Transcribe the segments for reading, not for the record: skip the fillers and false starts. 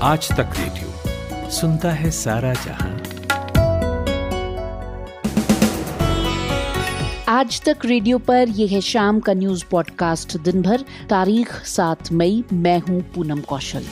आज तक रेडियो सुनता है सारा जहां। आज तक रेडियो पर यह है शाम का न्यूज पॉडकास्ट दिन भर। तारीख 7 मई। मैं हूं पूनम कौशल।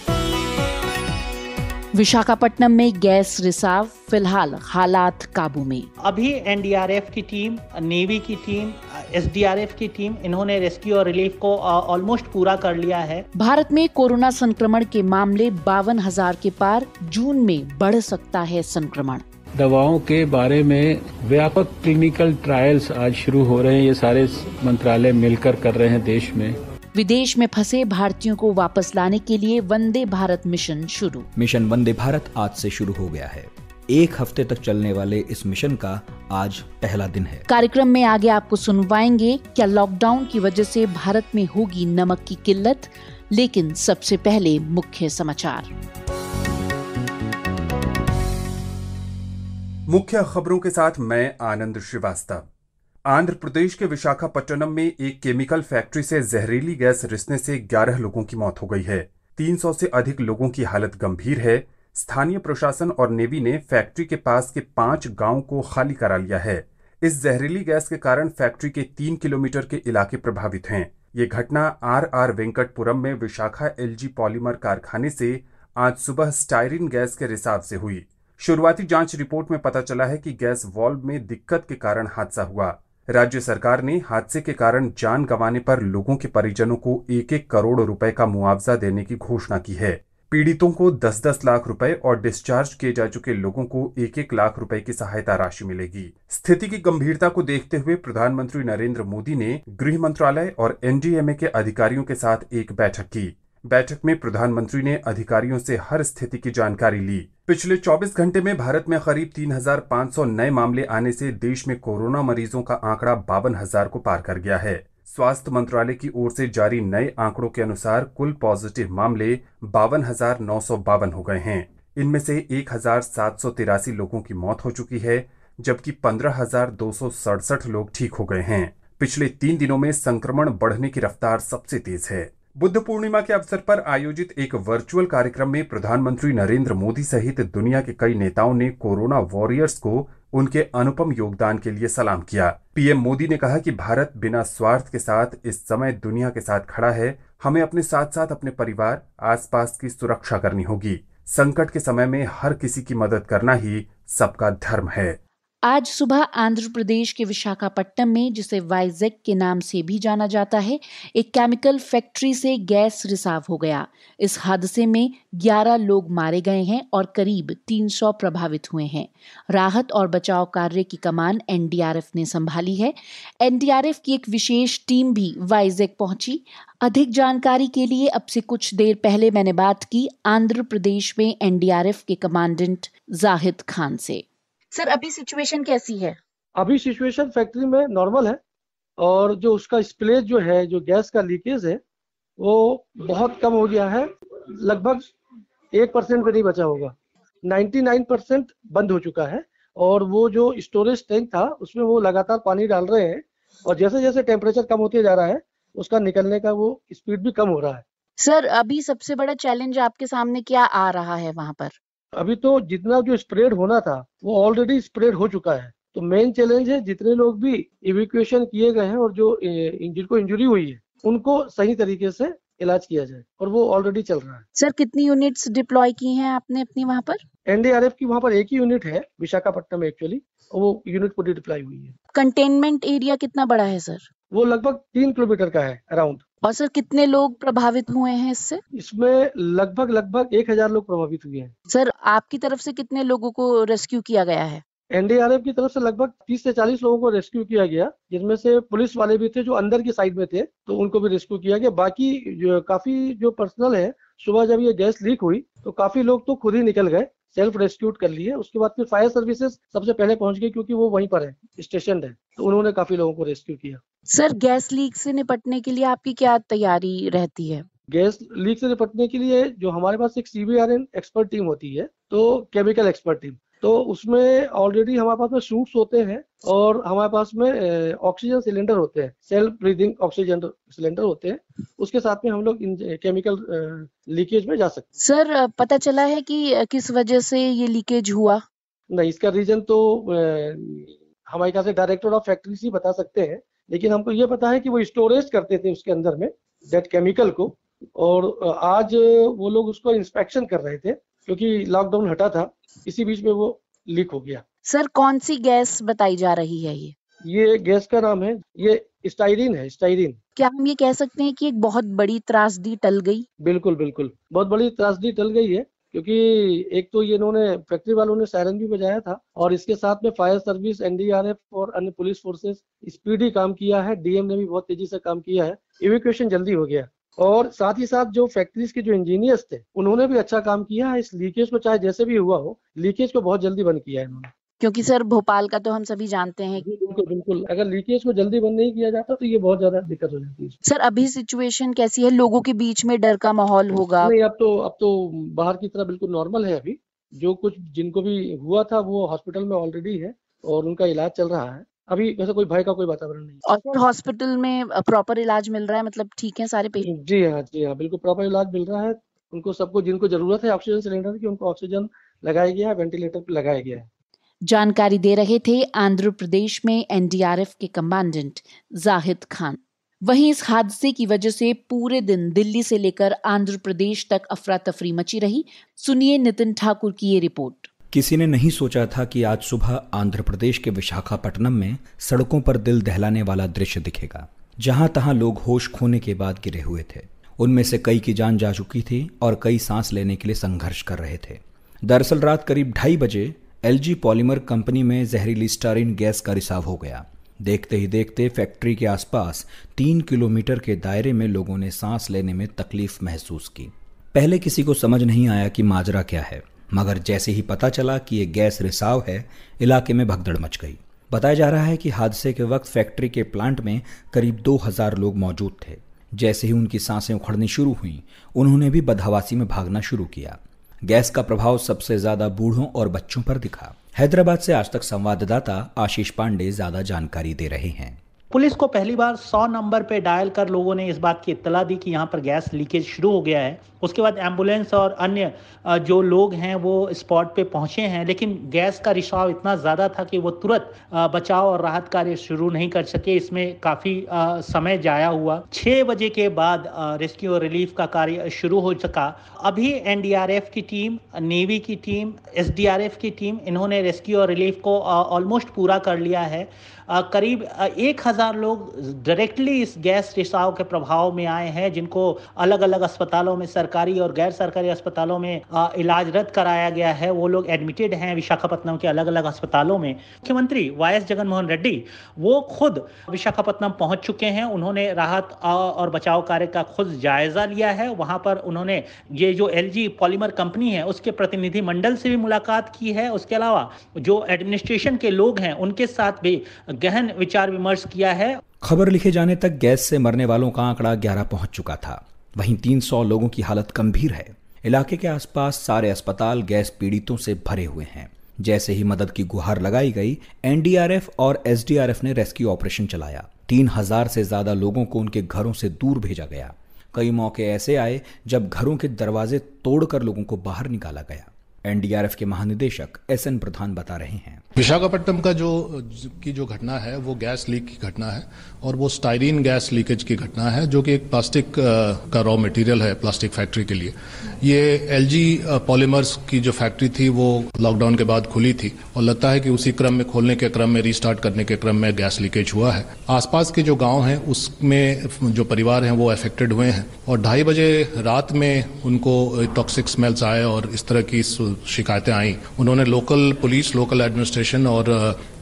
विशाखापट्टनम में गैस रिसाव, फिलहाल हालात काबू में। अभी एनडीआरएफ की टीम, नेवी की टीम, एसडीआरएफ की टीम, इन्होंने रेस्क्यू और रिलीफ को ऑलमोस्ट पूरा कर लिया है। भारत में कोरोना संक्रमण के मामले 52,000 के पार। जून में बढ़ सकता है संक्रमण। दवाओं के बारे में व्यापक क्लिनिकल ट्रायल्स आज शुरू हो रहे हैं। ये सारे मंत्रालय मिलकर कर रहे हैं देश में। विदेश में फंसे भारतीयों को वापस लाने के लिए वंदे भारत मिशन शुरू। मिशन वंदे भारत आज से शुरू हो गया है। 1 हफ्ते तक चलने वाले इस मिशन का आज पहला दिन है। कार्यक्रम में आगे आपको सुनवाएंगे क्या लॉकडाउन की वजह से भारत में होगी नमक की किल्लत। लेकिन सबसे पहले मुख्य समाचार। मुख्य खबरों के साथ मैं आनंद श्रीवास्तव। आंध्र प्रदेश के विशाखापट्टनम में एक केमिकल फैक्ट्री से जहरीली गैस रिसने से 11 लोगों की मौत हो गई है। 300 से अधिक लोगों की हालत गंभीर है। स्थानीय प्रशासन और नेवी ने फैक्ट्री के पास के 5 गांवों को खाली करा लिया है। इस जहरीली गैस के कारण फैक्ट्री के 3 किलोमीटर के इलाके प्रभावित हैं। ये घटना आर वेंकटपुरम में विशाखा एलजी पॉलीमर कारखाने से आज सुबह स्टायरीन गैस के रिसाव से हुई। शुरुआती जांच रिपोर्ट में पता चला है कि गैस वाल्व में दिक्कत के कारण हादसा हुआ। राज्य सरकार ने हादसे के कारण जान गंवाने पर लोगों के परिजनों को 1-1 करोड़ रुपए का मुआवजा देने की घोषणा की है। पीड़ितों को 10-10 लाख रुपए और डिस्चार्ज किए जा चुके लोगों को 1-1 लाख रुपए की सहायता राशि मिलेगी। स्थिति की गंभीरता को देखते हुए प्रधानमंत्री नरेंद्र मोदी ने गृह मंत्रालय और एनडीएमए के अधिकारियों के साथ एक बैठक की। बैठक में प्रधानमंत्री ने अधिकारियों से हर स्थिति की जानकारी ली। पिछले 24 घंटे में भारत में करीब 3,500 नए मामले आने से देश में कोरोना मरीजों का आंकड़ा 52,000 को पार कर गया है। स्वास्थ्य मंत्रालय की ओर से जारी नए आंकड़ों के अनुसार कुल पॉजिटिव मामले 52,952 हो गए हैं। इनमें से 1,783 लोगों की मौत हो चुकी है, जबकि 15,267 लोग ठीक हो गए हैं। पिछले 3 दिनों में संक्रमण बढ़ने की रफ्तार सबसे तेज है। बुद्ध पूर्णिमा के अवसर पर आयोजित एक वर्चुअल कार्यक्रम में प्रधानमंत्री नरेंद्र मोदी सहित दुनिया के कई नेताओं ने कोरोना वॉरियर्स को उनके अनुपम योगदान के लिए सलाम किया। पीएम मोदी ने कहा कि भारत बिना स्वार्थ के साथ इस समय दुनिया के साथ खड़ा है। हमें अपने साथ साथ अपने परिवार, आसपास की सुरक्षा करनी होगी। संकट के समय में हर किसी की मदद करना ही सबका धर्म है। आज सुबह आंध्र प्रदेश के विशाखापट्टनम में, जिसे वाइजैक के नाम से भी जाना जाता है, एक केमिकल फैक्ट्री से गैस रिसाव हो गया। इस हादसे में 11 लोग मारे गए हैं और करीब 300 प्रभावित हुए हैं। राहत और बचाव कार्य की कमान एनडीआरएफ ने संभाली है। एनडीआरएफ की एक विशेष टीम भी वाइजैक पहुंची। अधिक जानकारी के लिए अब से कुछ देर पहले मैंने बात की आंध्र प्रदेश में एनडीआरएफ के कमांडेंट जाहिद खान से। सर, अभी सिचुएशन कैसी है? अभी सिचुएशन फैक्ट्री में नॉर्मल है और जो उसका स्प्लेज जो है, जो गैस का लीकेज है, वो बहुत कम हो गया है। लगभग 1% भी नहीं बचा होगा। 99% बंद हो चुका है और वो जो स्टोरेज टैंक था उसमें वो लगातार पानी डाल रहे हैं और जैसे जैसे टेम्परेचर कम होते जा रहा है उसका निकलने का वो स्पीड भी कम हो रहा है। सर, अभी सबसे बड़ा चैलेंज आपके सामने क्या आ रहा है वहाँ पर? अभी तो जितना जो स्प्रेड होना था वो ऑलरेडी स्प्रेड हो चुका है। तो मेन चैलेंज है जितने लोग भी इवैक्यूएशन किए गए हैं और जो जिनको इंजरी हुई है उनको सही तरीके से इलाज किया जाए और वो ऑलरेडी चल रहा है। सर, कितनी यूनिट्स डिप्लॉय की हैं आपने अपनी वहाँ पर? एनडीआरएफ की वहाँ पर एक ही यूनिट है विशाखापट्टनम में एक्चुअली, वो यूनिट पूरी डिप्लॉय हुई है। कंटेनमेंट एरिया कितना बड़ा है सर? वो लगभग 3 किलोमीटर का है अराउंड। और सर, कितने लोग प्रभावित हुए हैं इससे? इसमें लगभग 1,000 लोग प्रभावित हुए हैं। सर, आपकी तरफ से कितने लोगों को रेस्क्यू किया गया है? एनडीआरएफ की तरफ से लगभग 30 से 40 लोगों को रेस्क्यू किया गया, जिनमें से पुलिस वाले भी थे जो अंदर की साइड में थे, तो उनको भी रेस्क्यू किया गया। बाकी जो काफी जो पर्सनल है, सुबह जब ये गैस लीक हुई तो काफी लोग तो खुद ही निकल गए, सेल्फ रेस्क्यूड कर लिए। उसके बाद फिर फायर सर्विसेज सबसे पहले पहुंच गई क्योंकि वो वहीं पर है, स्टेशन है, तो उन्होंने काफी लोगों को रेस्क्यू किया। सर, गैस लीक से निपटने के लिए आपकी क्या तैयारी रहती है? गैस लीक से निपटने के लिए जो हमारे पास एक CBRN एक्सपर्ट टीम होती है, तो केमिकल एक्सपर्ट टीम, तो उसमें ऑलरेडी हमारे पास में सूट्स होते हैं और हमारे पास में ऑक्सीजन सिलेंडर होते हैं, सेल्फ ब्रीदिंग ऑक्सीजन सिलेंडर होते हैं। उसके साथ में हम लोग इन केमिकल लीकेज में जा सकते हैं। सर, पता चला है कि किस वजह से ये लीकेज हुआ? नहीं, इसका रीजन तो हमारे ख्याल से डायरेक्टर ऑफ फैक्ट्रीज ही बता सकते हैं, लेकिन हमको ये पता है कि वो स्टोरेज करते थे उसके अंदर में दैट केमिकल को, और आज वो लोग उसको इंस्पेक्शन कर रहे थे क्योंकि लॉकडाउन हटा था, इसी बीच में वो लीक हो गया। सर, कौन सी गैस बताई जा रही है ये गैस का नाम है, ये स्टाइरिन है, स्टाइरिन। क्या हम ये कह सकते हैं कि एक बहुत बड़ी त्रासदी टल गई? बिल्कुल बिल्कुल, बहुत बड़ी त्रासदी टल गई है, क्योंकि एक तो ये इन्होंने फैक्ट्री वालों ने सायरन भी बजाया था और इसके साथ में फायर सर्विस, एनडीआरएफ और अन्य पुलिस फोर्सेस स्पीडी काम किया है, डीएम ने भी बहुत तेजी से काम किया है, इवैक्यूएशन जल्दी हो गया। और साथ ही साथ जो फैक्ट्रीज के जो इंजीनियर्स थे उन्होंने भी अच्छा काम किया है। इस लीकेज को चाहे जैसे भी हुआ हो, लीकेज को बहुत जल्दी बंद किया है इन्होंने। क्योंकि सर, भोपाल का तो हम सभी जानते हैं। बिल्कुल बिल्कुल, अगर लीकेज को जल्दी बंद नहीं किया जाता तो ये बहुत ज्यादा दिक्कत हो जाती है। सर, अभी सिचुएशन कैसी है? लोगों के बीच में डर का माहौल होगा? नहीं, अब तो बाहर की तरह बिल्कुल नॉर्मल है। अभी जो कुछ जिनको भी हुआ था वो हॉस्पिटल में ऑलरेडी है और उनका इलाज चल रहा है। अभी वैसे कोई भय का कोई वातावरण नहीं। और सर, हॉस्पिटल में प्रॉपर इलाज मिल रहा है? मतलब ठीक है सारे पेशेंट? जी हाँ, बिल्कुल प्रॉपर इलाज मिल रहा है। उनको सबको जिनको जरूरत है ऑक्सीजन सिलेंडर की, उनको ऑक्सीजन लगाया गया है, वेंटिलेटर पे लगाया गया है। जानकारी दे रहे थे आंध्र प्रदेश में एनडीआरएफ के कमांडेंट जाहिद खान। वहीं इस हादसे की वजह से पूरे दिन दिल्ली से लेकर आंध्र प्रदेश तक अफरा तफरी मची रही। सुनिए नितिन ठाकुर की ये रिपोर्ट। किसी ने नहीं सोचा था कि आज सुबह आंध्र प्रदेश के विशाखापट्टनम में सड़कों पर दिल दहलाने वाला दृश्य दिखेगा, जहां तहां लोग होश खोने के बाद गिरे हुए थे। उनमें से कई की जान जा चुकी थी और कई सांस लेने के लिए संघर्ष कर रहे थे। दरअसल रात करीब 2:30 बजे एलजी पॉलीमर कंपनी में जहरीली स्टारिन गैस का रिसाव हो गया। देखते ही देखते फैक्ट्री के आसपास 3 किलोमीटर के दायरे में लोगों ने सांस लेने में तकलीफ महसूस की। पहले किसी को समझ नहीं आया कि माजरा क्या है, मगर जैसे ही पता चला कि ये गैस रिसाव है, इलाके में भगदड़ मच गई। बताया जा रहा है कि हादसे के वक्त फैक्ट्री के प्लांट में करीब 2000 लोग मौजूद थे। जैसे ही उनकी सांसें उखड़नी शुरू हुई, उन्होंने भी बदहवासी में भागना शुरू किया। गैस का प्रभाव सबसे ज्यादा बूढ़ों और बच्चों पर दिखा। हैदराबाद से आज तक संवाददाता आशीष पांडे ज्यादा जानकारी दे रहे हैं। पुलिस को पहली बार 100 नंबर पे डायल कर लोगों ने इस बात की इत्तला दी कि यहाँ पर गैस लीकेज शुरू हो गया है। उसके बाद एम्बुलेंस और अन्य जो लोग हैं वो स्पॉट पे पहुंचे हैं, लेकिन गैस का रिसाव इतना ज़्यादा था कि वो तुरंत बचाव और राहत कार्य शुरू नहीं कर सके। इसमें काफ़ी समय जाया हुआ। 6 बजे के बाद रेस्क्यू और रिलीफ का कार्य शुरू हो सका। अभी एनडीआरएफ की टीम, नेवी की टीम, एसडीआरएफ की टीम, इन्होंने रेस्क्यू और रिलीफ को ऑलमोस्ट पूरा कर लिया है। करीब 1000 लोग डायरेक्टली इस गैस रिसाव के प्रभाव में आए हैं, जिनको अलग अलग अस्पतालों में, सरकारी और गैर सरकारी अस्पतालों में इलाजरत कराया गया है। वो लोग एडमिटेड हैं विशाखापट्टनम के अलग अलग अस्पतालों में। मुख्यमंत्री वाईएस जगनमोहन रेड्डी वो खुद विशाखापट्टनम पहुंच चुके हैं। उन्होंने राहत और बचाव कार्य का खुद जायजा लिया है। वहां पर उन्होंने ये जो एलजी पॉलीमर कंपनी है उसके प्रतिनिधि मंडल से भी मुलाकात की है। उसके अलावा जो एडमिनिस्ट्रेशन के लोग हैं उनके साथ भी गहन विचार विमर्श किया है। खबर लिखे जाने तक गैस से मरने वालों का आंकड़ा 11 पहुंच चुका था। वहीं 300 लोगों की हालत गंभीर है। इलाके के आसपास सारे अस्पताल गैस पीड़ितों से भरे हुए हैं। जैसे ही मदद की गुहार लगाई गई, एनडीआरएफ और एसडीआरएफ ने रेस्क्यू ऑपरेशन चलाया। 3000 से ज्यादा लोगों को उनके घरों से दूर भेजा गया। कई मौके ऐसे आए जब घरों के दरवाजे तोड़कर लोगों को बाहर निकाला गया। एनडीआरएफ के महानिदेशक एसएन प्रधान बता रहे हैं। विशाखापट्टनम का जो घटना है वो गैस लीक की घटना है और वो स्टाइरिन गैस लीकेज की घटना है, जो कि एक प्लास्टिक का रॉ मटेरियल है प्लास्टिक फैक्ट्री के लिए। ये एलजी पॉलीमर्स की जो फैक्ट्री थी वो लॉकडाउन के बाद खुली थी और लगता है कि उसी क्रम में, खोलने के क्रम में, रीस्टार्ट करने के क्रम में गैस लीकेज हुआ है। आसपास के जो गांव हैं उसमें जो परिवार हैं वो अफेक्टेड हुए हैं और 2:30 बजे रात में उनको टॉक्सिक स्मेल्स आए और इस तरह की शिकायतें आई। उन्होंने लोकल पुलिस, लोकल एडमिनिस्ट्रेशन और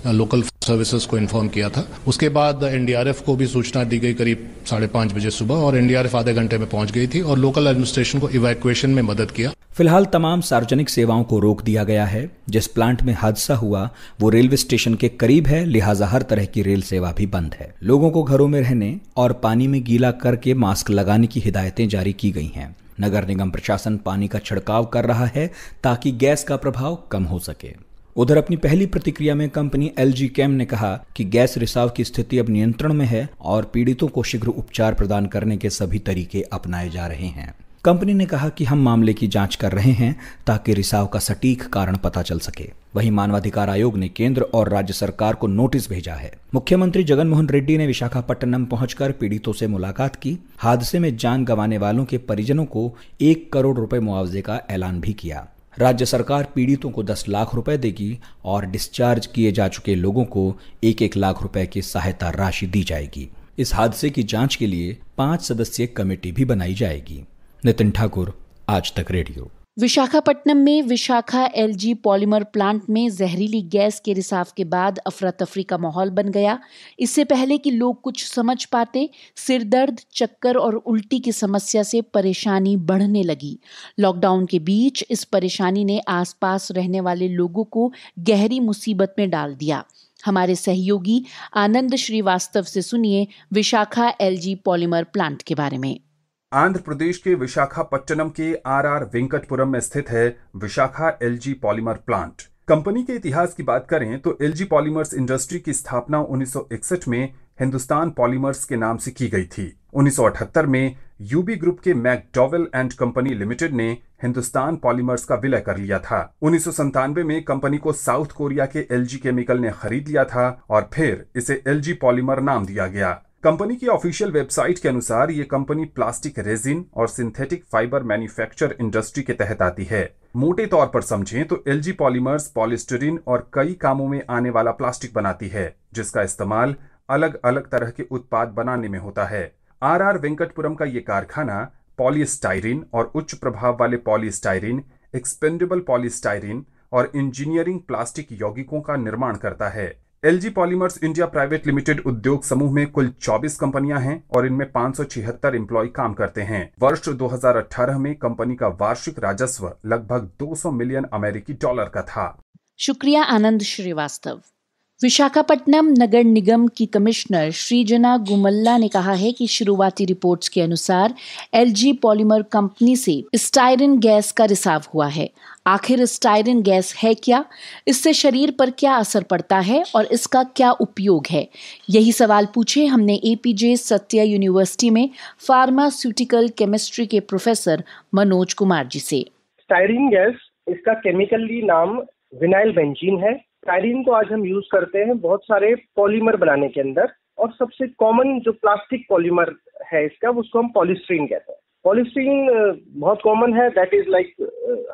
लोकल सर्विसेज को इन्फॉर्म किया था। उसके बाद एनडीआरएफ को भी सूचना दी गई करीब 5:30 बजे सुबह और एनडीआरएफ आधे घंटे में पहुंच गई थी और लोकल एडमिनिस्ट्रेशन को इवैक्यूएशन में मदद किया। फिलहाल तमाम सार्वजनिक सेवाओं को रोक दिया गया है। जिस प्लांट में हादसा हुआ वो रेलवे स्टेशन के करीब है, लिहाजा हर तरह की रेल सेवा भी बंद है। लोगों को घरों में रहने और पानी में गीला करके मास्क लगाने की हिदायतें जारी की गई हैं। नगर निगम प्रशासन पानी का छिड़काव कर रहा है ताकि गैस का प्रभाव कम हो सके। उधर अपनी पहली प्रतिक्रिया में कंपनी LG Chem ने कहा कि गैस रिसाव की स्थिति अब नियंत्रण में है और पीड़ितों को शीघ्र उपचार प्रदान करने के सभी तरीके अपनाए जा रहे हैं। कंपनी ने कहा कि हम मामले की जांच कर रहे हैं ताकि रिसाव का सटीक कारण पता चल सके। वहीं मानवाधिकार आयोग ने केंद्र और राज्य सरकार को नोटिस भेजा है। मुख्यमंत्री जगन मोहन रेड्डी ने विशाखापट्टनम पहुंचकर पीड़ितों से मुलाकात की। हादसे में जान गंवाने वालों के परिजनों को 1 करोड़ रुपए मुआवजे का ऐलान भी किया। राज्य सरकार पीड़ितों को 10 लाख रुपए देगी और डिस्चार्ज किए जा चुके लोगों को 1-1 लाख रुपए की सहायता राशि दी जाएगी। इस हादसे की जांच के लिए 5 सदस्यीय कमेटी भी बनाई जाएगी। नितिन ठाकुर, आज तक रेडियो। विशाखापट्टनम में विशाखा LG पॉलीमर प्लांट में जहरीली गैस के रिसाव के बाद अफरा तफरी का माहौल बन गया। इससे पहले कि लोग कुछ समझ पाते, सिरदर्द, चक्कर और उल्टी की समस्या से परेशानी बढ़ने लगी। लॉकडाउन के बीच इस परेशानी ने आसपास रहने वाले लोगों को गहरी मुसीबत में डाल दिया। हमारे सहयोगी आनंद श्रीवास्तव से सुनिए विशाखा LG पॉलीमर प्लांट के बारे में। आंध्र प्रदेश के विशाखापट्टनम के RR वेंकटपुरम में स्थित है Vishakha LG polymer plant. Company के इतिहास की बात करें तो LG पॉलीमर्स इंडस्ट्री की स्थापना 1961 में हिंदुस्तान पॉलीमर्स के नाम से की गई थी। 1978 में UB ग्रुप के मैकडॉवेल एंड कंपनी लिमिटेड ने हिंदुस्तान पॉलीमर्स का विलय कर लिया था। 1997 में कंपनी को साउथ कोरिया के LG केमिकल ने खरीद लिया था और फिर इसे LG पॉलीमर नाम दिया गया। कंपनी की ऑफिशियल वेबसाइट के अनुसार ये कंपनी प्लास्टिक रेजिन और सिंथेटिक फाइबर मैन्युफैक्चर इंडस्ट्री के तहत आती है। मोटे तौर पर समझें तो LG पॉलीमर्स पॉलिस्टीरीन और कई कामों में आने वाला प्लास्टिक बनाती है, जिसका इस्तेमाल अलग अलग तरह के उत्पाद बनाने में होता है। RR वेंकटपुरम का ये कारखाना पॉलीस्टाइरीन और उच्च प्रभाव वाले पॉलीस्टाइरीन, एक्सपेंडेबल पॉलीस्टाइरीन और इंजीनियरिंग प्लास्टिक यौगिकों का निर्माण करता है। LG polymers India private limited उद्योग समूह में कुल 24 कंपनियां हैं और इनमें 576 एम्प्लॉय काम करते हैं। वर्ष 2018 में कंपनी का वार्षिक राजस्व लगभग 200 मिलियन अमेरिकी डॉलर का था। शुक्रिया आनंद श्रीवास्तव। विशाखापट्टनम नगर निगम की कमिश्नर श्रीजना गुमल्ला ने कहा है कि शुरुआती रिपोर्ट्स के अनुसार LG पॉलीमर कंपनी से स्टाइरिन गैस का रिसाव हुआ है। आखिर स्टाइरिन गैस है क्या, इससे शरीर पर क्या असर पड़ता है और इसका क्या उपयोग है, यही सवाल पूछे हमने APJ सत्या यूनिवर्सिटी में फार्मास्यूटिकल केमिस्ट्री के प्रोफेसर मनोज कुमार जी से। स्टाइरिन गैस, इसका केमिकली नाम विनाइल बेंजीन है। स्टाइरिन को आज हम यूज करते हैं बहुत सारे पॉलीमर बनाने के अंदर, और सबसे कॉमन जो प्लास्टिक पॉलीमर है इसका, उसको हम पॉलीस्टीरीन कहते हैं। पॉलीस्टीरीन बहुत कॉमन है, दैट इज लाइक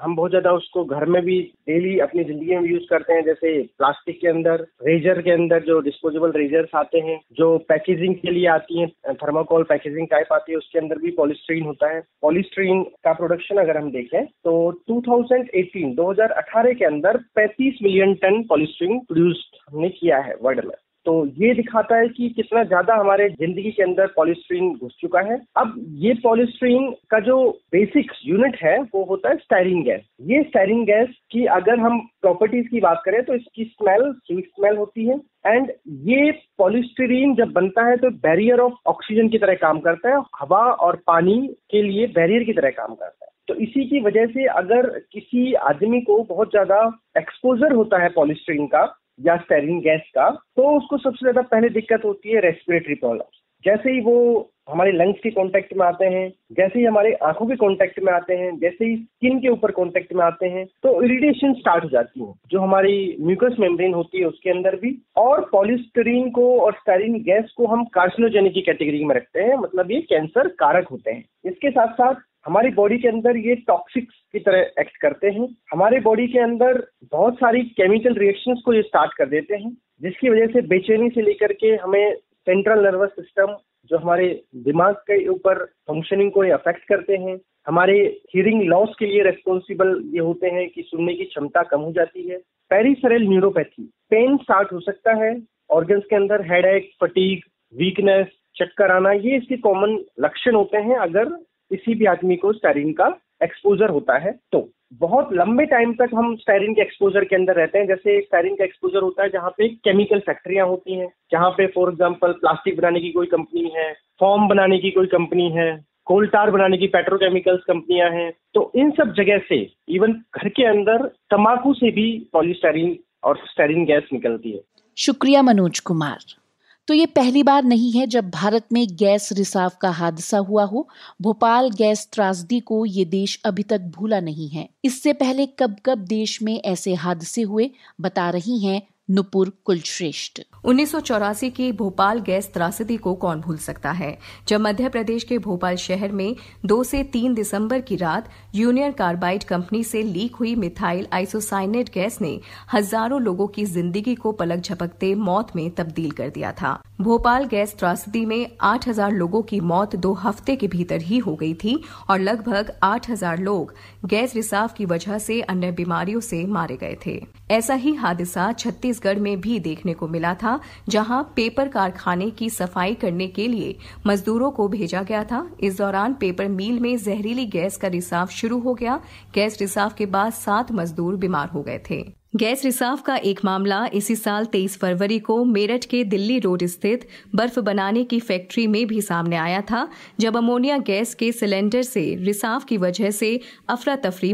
हम बहुत ज्यादा उसको घर में भी डेली अपनी जिंदगी में यूज करते हैं। जैसे प्लास्टिक के अंदर, रेजर के अंदर जो डिस्पोजेबल रेजर्स आते हैं, जो पैकेजिंग के लिए आती हैं, थर्माकोल पैकेजिंग टाइप आती है, उसके अंदर भी पॉलीस्टीरीन होता है। पॉलीस्टीरीन का प्रोडक्शन अगर हम देखें तो 2018 के अंदर 35 मिलियन टन पॉलीस्टीरीन प्रोड्यूस हमने किया है वर्ल्ड में। तो ये दिखाता है कि कितना ज्यादा हमारे जिंदगी के अंदर पॉलीस्टीरीन घुस चुका है। अब ये पॉलीस्टीरीन का जो बेसिक यूनिट है वो होता है स्टाइरिन गैस। ये स्टाइरिन गैस की अगर हम प्रॉपर्टीज की बात करें तो इसकी स्मेल स्वीट स्मेल होती है, एंड ये पॉलीस्टीरीन जब बनता है तो बैरियर ऑफ ऑक्सीजन की तरह काम करता है, हवा और पानी के लिए बैरियर की तरह काम करता है। तो इसी की वजह से अगर किसी आदमी को बहुत ज्यादा एक्सपोजर होता है पॉलीस्टीरीन का या स्टाइरिन गैस का, तो उसको सबसे ज्यादा पहले दिक्कत होती है रेस्पिरेटरी प्रॉब्लम। जैसे ही वो हमारे लंग्स के कांटेक्ट में आते हैं, जैसे ही हमारे आंखों के कांटेक्ट में आते हैं, जैसे ही स्किन के ऊपर कांटेक्ट में आते हैं, तो इरिटेशन स्टार्ट हो जाती है जो हमारी म्यूकस मेम्ब्रेन होती है उसके अंदर भी। और पॉलीस्टीरीन को और स्टाइरिन गैस को हम कार्सिनोजेनिक की कैटेगरी में रखते हैं, मतलब ये कैंसर कारक होते हैं। इसके साथ साथ हमारी बॉडी के अंदर ये टॉक्सिक्स की तरह एक्ट करते हैं। हमारे बॉडी के अंदर बहुत सारी केमिकल रिएक्शंस को ये स्टार्ट कर देते हैं, जिसकी वजह से बेचैनी से लेकर के हमें सेंट्रल नर्वस सिस्टम, जो हमारे दिमाग के ऊपर फंक्शनिंग को ये अफेक्ट करते हैं। हमारे हियरिंग लॉस के लिए रेस्पॉन्सिबल ये होते हैं कि सुनने की क्षमता कम हो जाती है। पेरिफेरल न्यूरोपैथी, पेन स्टार्ट हो सकता है ऑर्गन्स के अंदर, हेडेक, फटीग, वीकनेस, चक्कर आना, ये इसके कॉमन लक्षण होते हैं अगर किसी भी आदमी को स्टाइरिन का एक्सपोजर होता है। तो बहुत लंबे टाइम तक हम स्टाइरिन के एक्सपोजर के अंदर रहते हैं। जैसे स्टाइरिन का एक्सपोजर होता है जहाँ पे केमिकल फैक्ट्रियां होती हैं, जहाँ पे फॉर एग्जांपल प्लास्टिक बनाने की कोई कंपनी है, फॉर्म बनाने की कोई कंपनी है, कोल टार बनाने की पेट्रोकेमिकल्स कंपनियां हैं। तो इन सब जगह से, इवन घर के अंदर तंबाकू से भी पॉलीस्टाइरीन और स्टाइरिन गैस निकलती है। शुक्रिया मनोज कुमार। तो ये पहली बार नहीं है जब भारत में गैस रिसाव का हादसा हुआ हो। भोपाल गैस त्रासदी को ये देश अभी तक भूला नहीं है। इससे पहले कब कब देश में ऐसे हादसे हुए, बता रही हैं नुपुर कुलश्रेष्ठ। 1984 की भोपाल गैस त्रासदी को कौन भूल सकता है, जब मध्य प्रदेश के भोपाल शहर में 2 से 3 दिसंबर की रात यूनियन कार्बाइड कंपनी से लीक हुई मिथाइल आइसोसाइनेट गैस ने हजारों लोगों की जिंदगी को पलक झपकते मौत में तब्दील कर दिया था। भोपाल गैस त्रासदी में 8000 लोगों की मौत 2 हफ्ते के भीतर ही हो गई थी और लगभग 8000 लोग गैस रिसाव की वजह से अन्य बीमारियों से मारे गए थे। ऐसा ही हादसा छत्तीसगढ़ में भी देखने को मिला था, जहां पेपर कारखाने की सफाई करने के लिए मजदूरों को भेजा गया था। इस दौरान पेपर मिल में जहरीली गैस का रिसाव शुरू हो गया। गैस रिसाव के बाद 7 मजदूर बीमार हो गए थे। गैस रिसाव का एक मामला इसी साल 23 फरवरी को मेरठ के दिल्ली रोड स्थित बर्फ बनाने की फैक्ट्री में भी सामने आया था, जब अमोनिया गैस के सिलेंडर से रिसाव की वजह से अफरा तफरी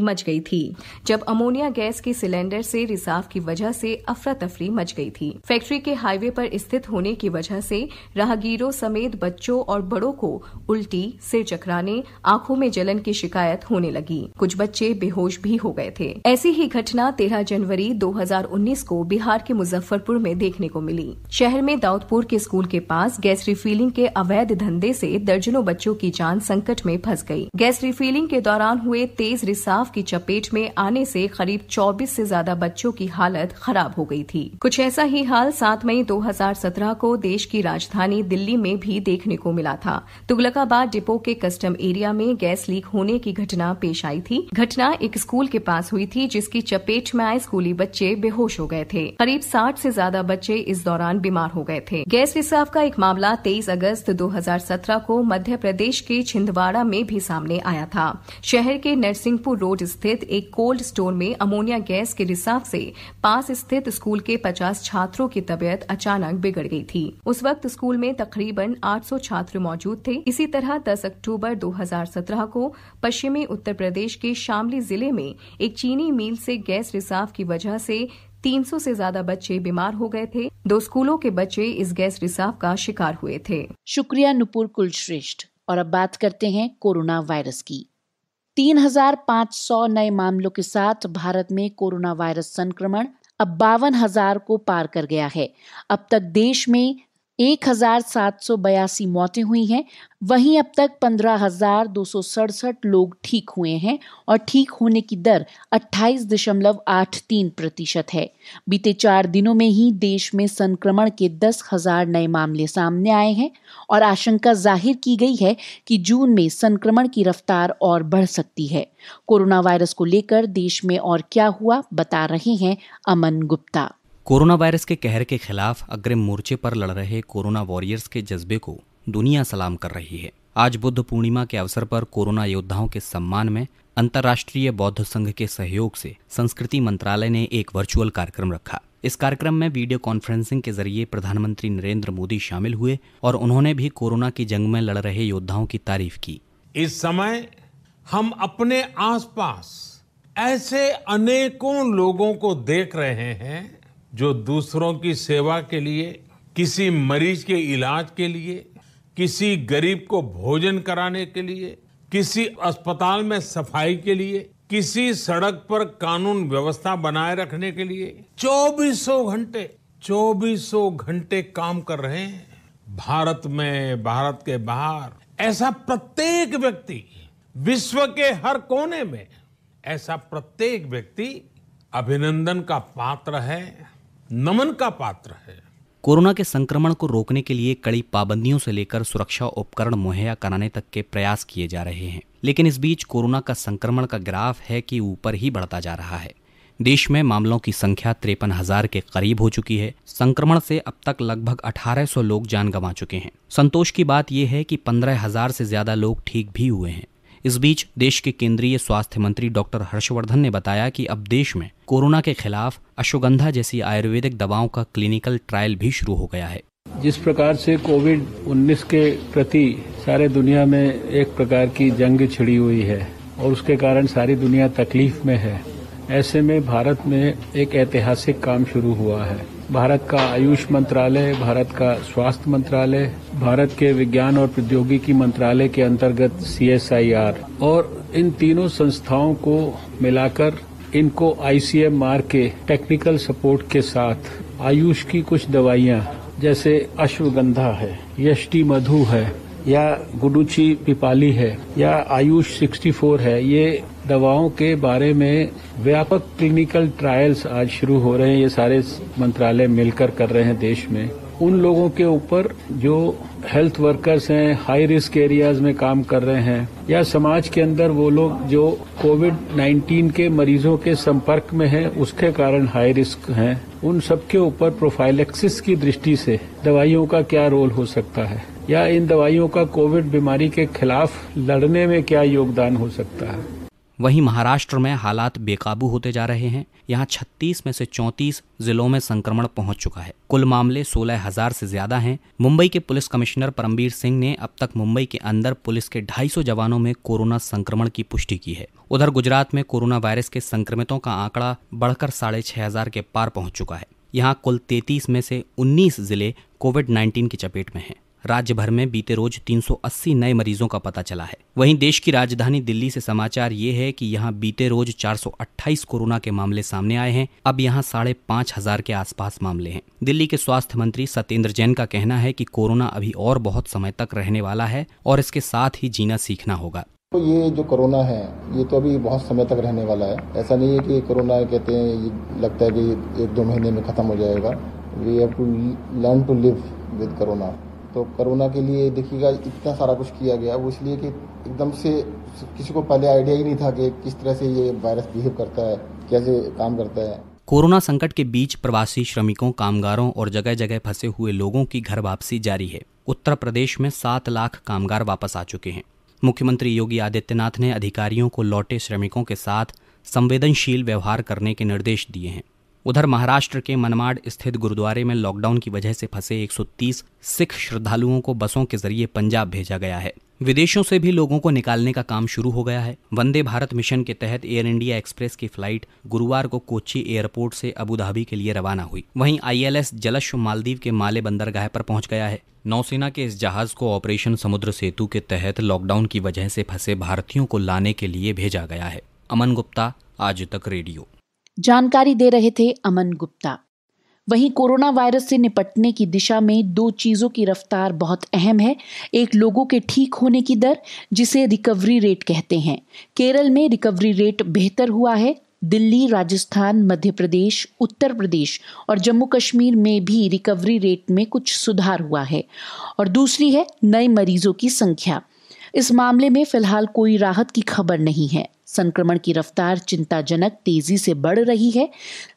मच गई थी। फैक्ट्री के हाईवे पर स्थित होने की वजह से राहगीरों समेत बच्चों और बड़ों को उल्टी, सिर चकराने, आंखों में जलन की शिकायत होने लगी। कुछ बच्चे बेहोश भी हो गए थे। ऐसी ही घटना 13 जनवरी 2019 को बिहार के मुजफ्फरपुर में देखने को मिली। शहर में दाऊदपुर के स्कूल के पास गैस रिफिलिंग के अवैध धंधे से दर्जनों बच्चों की जान संकट में फंस गई। गैस रिफिलिंग के दौरान हुए तेज रिसाव की चपेट में आने से करीब 24 से ज्यादा बच्चों की हालत खराब हो गई थी। कुछ ऐसा ही हाल 7 मई 2017 को देश की राजधानी दिल्ली में भी देखने को मिला था। तुगलकाबाद डिपो के कस्टम एरिया में गैस लीक होने की घटना पेश आई थी। घटना एक स्कूल के पास हुई थी, जिसकी चपेट में आए स्कूली बच्चे बेहोश हो गए थे। करीब 60 से ज्यादा बच्चे इस दौरान बीमार हो गए थे। गैस रिसाव का एक मामला 23 अगस्त 2017 को मध्य प्रदेश के छिंदवाड़ा में भी सामने आया था। शहर के नरसिंहपुर रोड स्थित एक कोल्ड स्टोर में अमोनिया गैस के रिसाव से पास स्थित स्कूल के 50 छात्रों की तबीयत अचानक बिगड़ गई थी। उस वक्त स्कूल में तकरीबन 800 छात्र मौजूद थे। इसी तरह 10 अक्टूबर 2017 को पश्चिमी उत्तर प्रदेश के शामली जिले में एक चीनी मिल से गैस रिसाव की वजह से 300 से ज्यादा बच्चे बीमार हो गए थे। 2 स्कूलों के बच्चे इस गैस रिसाव का शिकार हुए थे। शुक्रिया नुपुर कुलश्रेष्ठ। और अब बात करते हैं कोरोना वायरस की। 3500 नए मामलों के साथ भारत में कोरोना वायरस संक्रमण अब 52,000 को पार कर गया है। अब तक देश में 1782 मौतें हुई हैं। वहीं अब तक 15,267 लोग ठीक हुए हैं और ठीक होने की दर 28.83% है। बीते 4 दिनों में ही देश में संक्रमण के 10,000 नए मामले सामने आए हैं और आशंका जाहिर की गई है कि जून में संक्रमण की रफ्तार और बढ़ सकती है। कोरोना वायरस को लेकर देश में और क्या हुआ, बता रहे हैं अमन गुप्ता। कोरोना वायरस के कहर के खिलाफ अग्रिम मोर्चे पर लड़ रहे कोरोना वॉरियर्स के जज्बे को दुनिया सलाम कर रही है। आज बुद्ध पूर्णिमा के अवसर पर कोरोना योद्धाओं के सम्मान में अंतर्राष्ट्रीय बौद्ध संघ के सहयोग से संस्कृति मंत्रालय ने एक वर्चुअल कार्यक्रम रखा। इस कार्यक्रम में वीडियो कॉन्फ्रेंसिंग के जरिए प्रधानमंत्री नरेंद्र मोदी शामिल हुए और उन्होंने भी कोरोना की जंग में लड़ रहे योद्धाओं की तारीफ की। इस समय हम अपने आसपास ऐसे अनेकों लोगों को देख रहे हैं जो दूसरों की सेवा के लिए, किसी मरीज के इलाज के लिए, किसी गरीब को भोजन कराने के लिए, किसी अस्पताल में सफाई के लिए, किसी सड़क पर कानून व्यवस्था बनाए रखने के लिए 2400 घंटे काम कर रहे हैं। भारत में, भारत के बाहर ऐसा प्रत्येक व्यक्ति, विश्व के हर कोने में ऐसा प्रत्येक व्यक्ति अभिनंदन का पात्र है, नमन का पात्र है। कोरोना के संक्रमण को रोकने के लिए कड़ी पाबंदियों से लेकर सुरक्षा उपकरण मुहैया कराने तक के प्रयास किए जा रहे हैं, लेकिन इस बीच कोरोना का संक्रमण का ग्राफ है कि ऊपर ही बढ़ता जा रहा है। देश में मामलों की संख्या 53,000 के करीब हो चुकी है। संक्रमण से अब तक लगभग 1800 लोग जान गंवा चुके हैं। संतोष की बात यह है कि 15,000 से ज्यादा लोग ठीक भी हुए हैं। इस बीच देश के केंद्रीय स्वास्थ्य मंत्री डॉक्टर हर्षवर्धन ने बताया कि अब देश में कोरोना के खिलाफ अश्वगंधा जैसी आयुर्वेदिक दवाओं का क्लिनिकल ट्रायल भी शुरू हो गया है। जिस प्रकार से कोविड-19 के प्रति सारे दुनिया में एक प्रकार की जंग छिड़ी हुई है और उसके कारण सारी दुनिया तकलीफ में है, ऐसे में भारत में एक ऐतिहासिक काम शुरू हुआ है। भारत का आयुष मंत्रालय, भारत का स्वास्थ्य मंत्रालय, भारत के विज्ञान और प्रौद्योगिकी मंत्रालय के अंतर्गत CSIR और इन तीनों संस्थाओं को मिलाकर इनको ICMR के टेक्निकल सपोर्ट के साथ आयुष की कुछ दवाइयां जैसे अश्वगंधा है, यष्टि मधु है या गुडुचि पिपाली है या आयुष 64 है, ये दवाओं के बारे में व्यापक क्लिनिकल ट्रायल्स आज शुरू हो रहे हैं। ये सारे मंत्रालय मिलकर कर रहे हैं देश में। उन लोगों के ऊपर जो हेल्थ वर्कर्स हैं, हाई रिस्क एरियाज में काम कर रहे हैं, या समाज के अंदर वो लोग जो कोविड-19 के मरीजों के संपर्क में हैं, उसके कारण हाई रिस्क हैं, उन सबके ऊपर प्रोफाइलेक्सिस की दृष्टि से दवाइयों का क्या रोल हो सकता है, या इन दवाइयों का कोविड बीमारी के खिलाफ लड़ने में क्या योगदान हो सकता है। वहीं महाराष्ट्र में हालात बेकाबू होते जा रहे हैं। यहाँ 36 में से 34 जिलों में संक्रमण पहुंच चुका है। कुल मामले 16,000 से ज्यादा हैं। मुंबई के पुलिस कमिश्नर परमबीर सिंह ने अब तक मुंबई के अंदर पुलिस के 250 जवानों में कोरोना संक्रमण की पुष्टि की है। उधर गुजरात में कोरोना वायरस के संक्रमितों का आंकड़ा बढ़कर 6,500 के पार पहुंच चुका है। यहाँ कुल 33 में से 19 जिले कोविड-19 की चपेट में हैं। राज्य भर में बीते रोज 380 नए मरीजों का पता चला है। वहीं देश की राजधानी दिल्ली से समाचार ये है कि यहाँ बीते रोज 428 कोरोना के मामले सामने आए हैं। अब यहाँ 5,500 के आसपास मामले हैं। दिल्ली के स्वास्थ्य मंत्री सत्येंद्र जैन का कहना है कि कोरोना अभी और बहुत समय तक रहने वाला है और इसके साथ ही जीना सीखना होगा। तो ये जो कोरोना है ये तो अभी बहुत समय तक रहने वाला है। ऐसा नहीं है कि कोरोना कहते हैं ये लगता है कि 1-2 महीने में खत्म हो जाएगा। We have to learn to live with corona. तो कोरोना के लिए देखिएगा इतना सारा कुछ किया गया, वो इसलिए कि एकदम से किसी को पहले आइडिया ही नहीं था कि किस तरह से ये वायरस बिहेव करता है, कैसे काम करता है। कोरोना संकट के बीच प्रवासी श्रमिकों, कामगारों और जगह जगह फंसे हुए लोगों की घर वापसी जारी है। उत्तर प्रदेश में 7 लाख कामगार वापस आ चुके हैं। मुख्यमंत्री योगी आदित्यनाथ ने अधिकारियों को लौटे श्रमिकों के साथ संवेदनशील व्यवहार करने के निर्देश दिए हैं। उधर महाराष्ट्र के मनमाड स्थित गुरुद्वारे में लॉकडाउन की वजह से फंसे 130 सिख श्रद्धालुओं को बसों के जरिए पंजाब भेजा गया है। विदेशों से भी लोगों को निकालने का काम शुरू हो गया है। वंदे भारत मिशन के तहत एयर इंडिया एक्सप्रेस की फ्लाइट गुरुवार को कोच्चि एयरपोर्ट से अबू धाबी के लिए रवाना हुई। वहीं ILS जलश्व मालदीव के माले बंदरगाह पर पहुंच गया है। नौसेना के इस जहाज को ऑपरेशन समुद्र सेतु के तहत लॉकडाउन की वजह से फंसे भारतीयों को लाने के लिए भेजा गया है। अमन गुप्ता, आज तक रेडियो। जानकारी दे रहे थे अमन गुप्ता। वहीं कोरोना वायरस से निपटने की दिशा में 2 चीजों की रफ्तार बहुत अहम है। एक, लोगों के ठीक होने की दर, जिसे रिकवरी रेट कहते हैं। केरल में रिकवरी रेट बेहतर हुआ है। दिल्ली, राजस्थान, मध्य प्रदेश, उत्तर प्रदेश और जम्मू कश्मीर में भी रिकवरी रेट में कुछ सुधार हुआ है। और दूसरी है नए मरीजों की संख्या। इस मामले में फिलहाल कोई राहत की खबर नहीं है। संक्रमण की रफ्तार चिंताजनक तेजी से बढ़ रही है।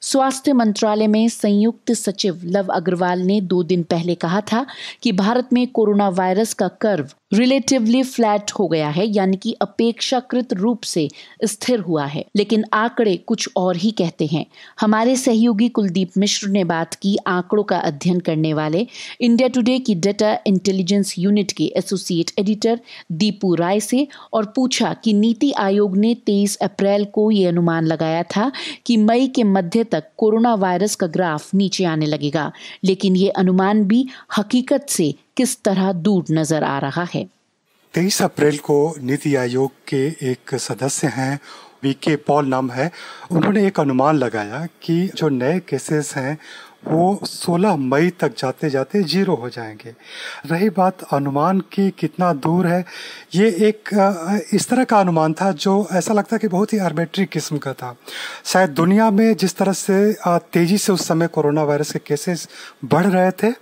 स्वास्थ्य मंत्रालय में संयुक्त सचिव लव अग्रवाल ने 2 दिन पहले कहा था कि भारत में कोरोना वायरस का कर्व रिलेटिवली फ्लैट हो गया है, यानी कि अपेक्षाकृत रूप से स्थिर हुआ है। लेकिन आंकड़े कुछ और ही कहते हैं। हमारे सहयोगी कुलदीप मिश्र ने बात की आंकड़ों का अध्ययन करने वाले इंडिया टुडे की डेटा इंटेलिजेंस यूनिट के एसोसिएट एडिटर दीपू राय से और पूछा कि नीति आयोग ने 23 अप्रैल को ये अनुमान लगाया था कि मई के मध्य तक कोरोना वायरस का ग्राफ नीचे आने लगेगा, लेकिन ये अनुमान भी हकीकत से किस तरह दूर नजर आ रहा है। 23 अप्रैल को नीति आयोग के एक सदस्य हैं, वीके पॉल नाम है, उन्होंने एक अनुमान लगाया कि जो नए केसेस हैं वो 16 मई तक जाते जाते 0 हो जाएंगे। रही बात अनुमान की कितना दूर है, ये एक इस तरह का अनुमान था जो ऐसा लगता है कि बहुत ही आर्बिट्री किस्म का था। शायद दुनिया में जिस तरह से तेज़ी से उस समय कोरोना वायरस के केसेस बढ़ रहे थे,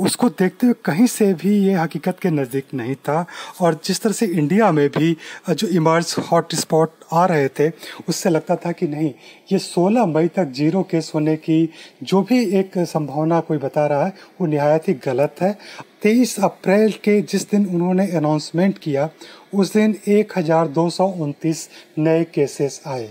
उसको देखते हुए कहीं से भी ये हकीकत के नज़दीक नहीं था। और जिस तरह से इंडिया में भी जो इमर्ज हॉट स्पॉट आ रहे थे, उससे लगता था कि नहीं, ये 16 मई तक 0 केस होने की जो भी एक संभावना कोई बता रहा है वो निहायत ही गलत है। 23 अप्रैल के जिस दिन उन्होंने अनाउंसमेंट किया, उस दिन 1229 नए केसेस आए।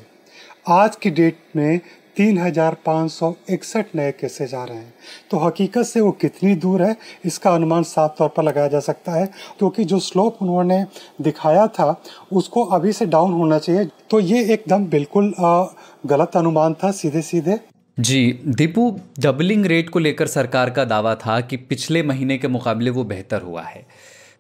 आज की डेट में 3,561 नए केसेज आ रहे हैं। तो हकीकत से वो कितनी दूर है इसका अनुमान साफ तौर पर लगाया जा सकता है, क्योंकि जो स्लोप उन्होंने दिखाया था उसको अभी से डाउन होना चाहिए। तो ये एकदम बिल्कुल गलत अनुमान था सीधे सीधे। जी दीपू, डबलिंग रेट को लेकर सरकार का दावा था कि पिछले महीने के मुकाबले वो बेहतर हुआ है,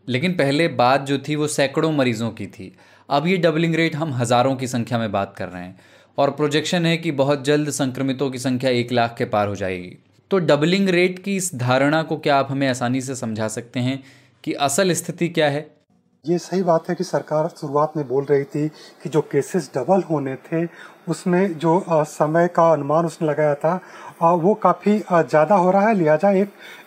लेकिन पहले बात जो थी वो सैकड़ों मरीजों की थी। अब ये डबलिंग रेट हम हज़ारों की संख्या में बात कर रहे हैं और प्रोजेक्शन है कि बहुत जल्द संक्रमितों की संख्या 1 लाख के पार हो जाएगी। तो डबलिंग रेट की इस धारणा को क्या आप हमें आसानी से समझा सकते हैं कि असल स्थिति क्या है? ये सही बात है कि सरकार शुरुआत में बोल रही थी कि जो केसेस डबल होने थे उसमें जो समय का अनुमान उसने लगाया था वो काफ़ी ज़्यादा हो रहा है। लिहाजा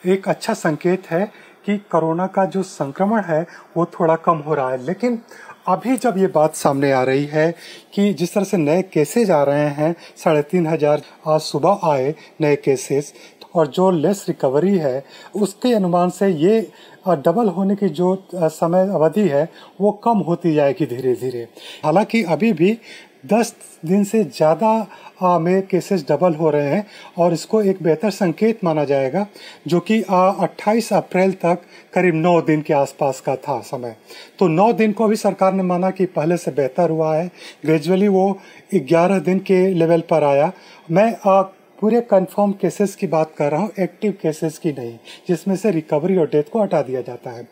एक अच्छा संकेत है कि कोरोना का जो संक्रमण है वो थोड़ा कम हो रहा है। लेकिन अभी जब ये बात सामने आ रही है कि जिस तरह से नए केसेज आ रहे हैं, 3,500 आज सुबह आए नए केसेस, और जो लेस रिकवरी है उसके अनुमान से ये डबल होने की जो समय अवधि है वो कम होती जाएगी धीरे धीरे। हालांकि अभी भी 10 दिन से ज़्यादा में केसेस डबल हो रहे हैं और इसको एक बेहतर संकेत माना जाएगा, जो कि 28 अप्रैल तक करीब 9 दिन के आसपास का था समय। तो 9 दिन को भी सरकार ने माना कि पहले से बेहतर हुआ है। ग्रेजुअली वो 11 दिन के लेवल पर आया। मैं पूरे कंफर्म केसेस की बात कर रहा हूँ, एक्टिव केसेस की नहीं, जिसमें से रिकवरी और डेथ को हटा दिया जाता है।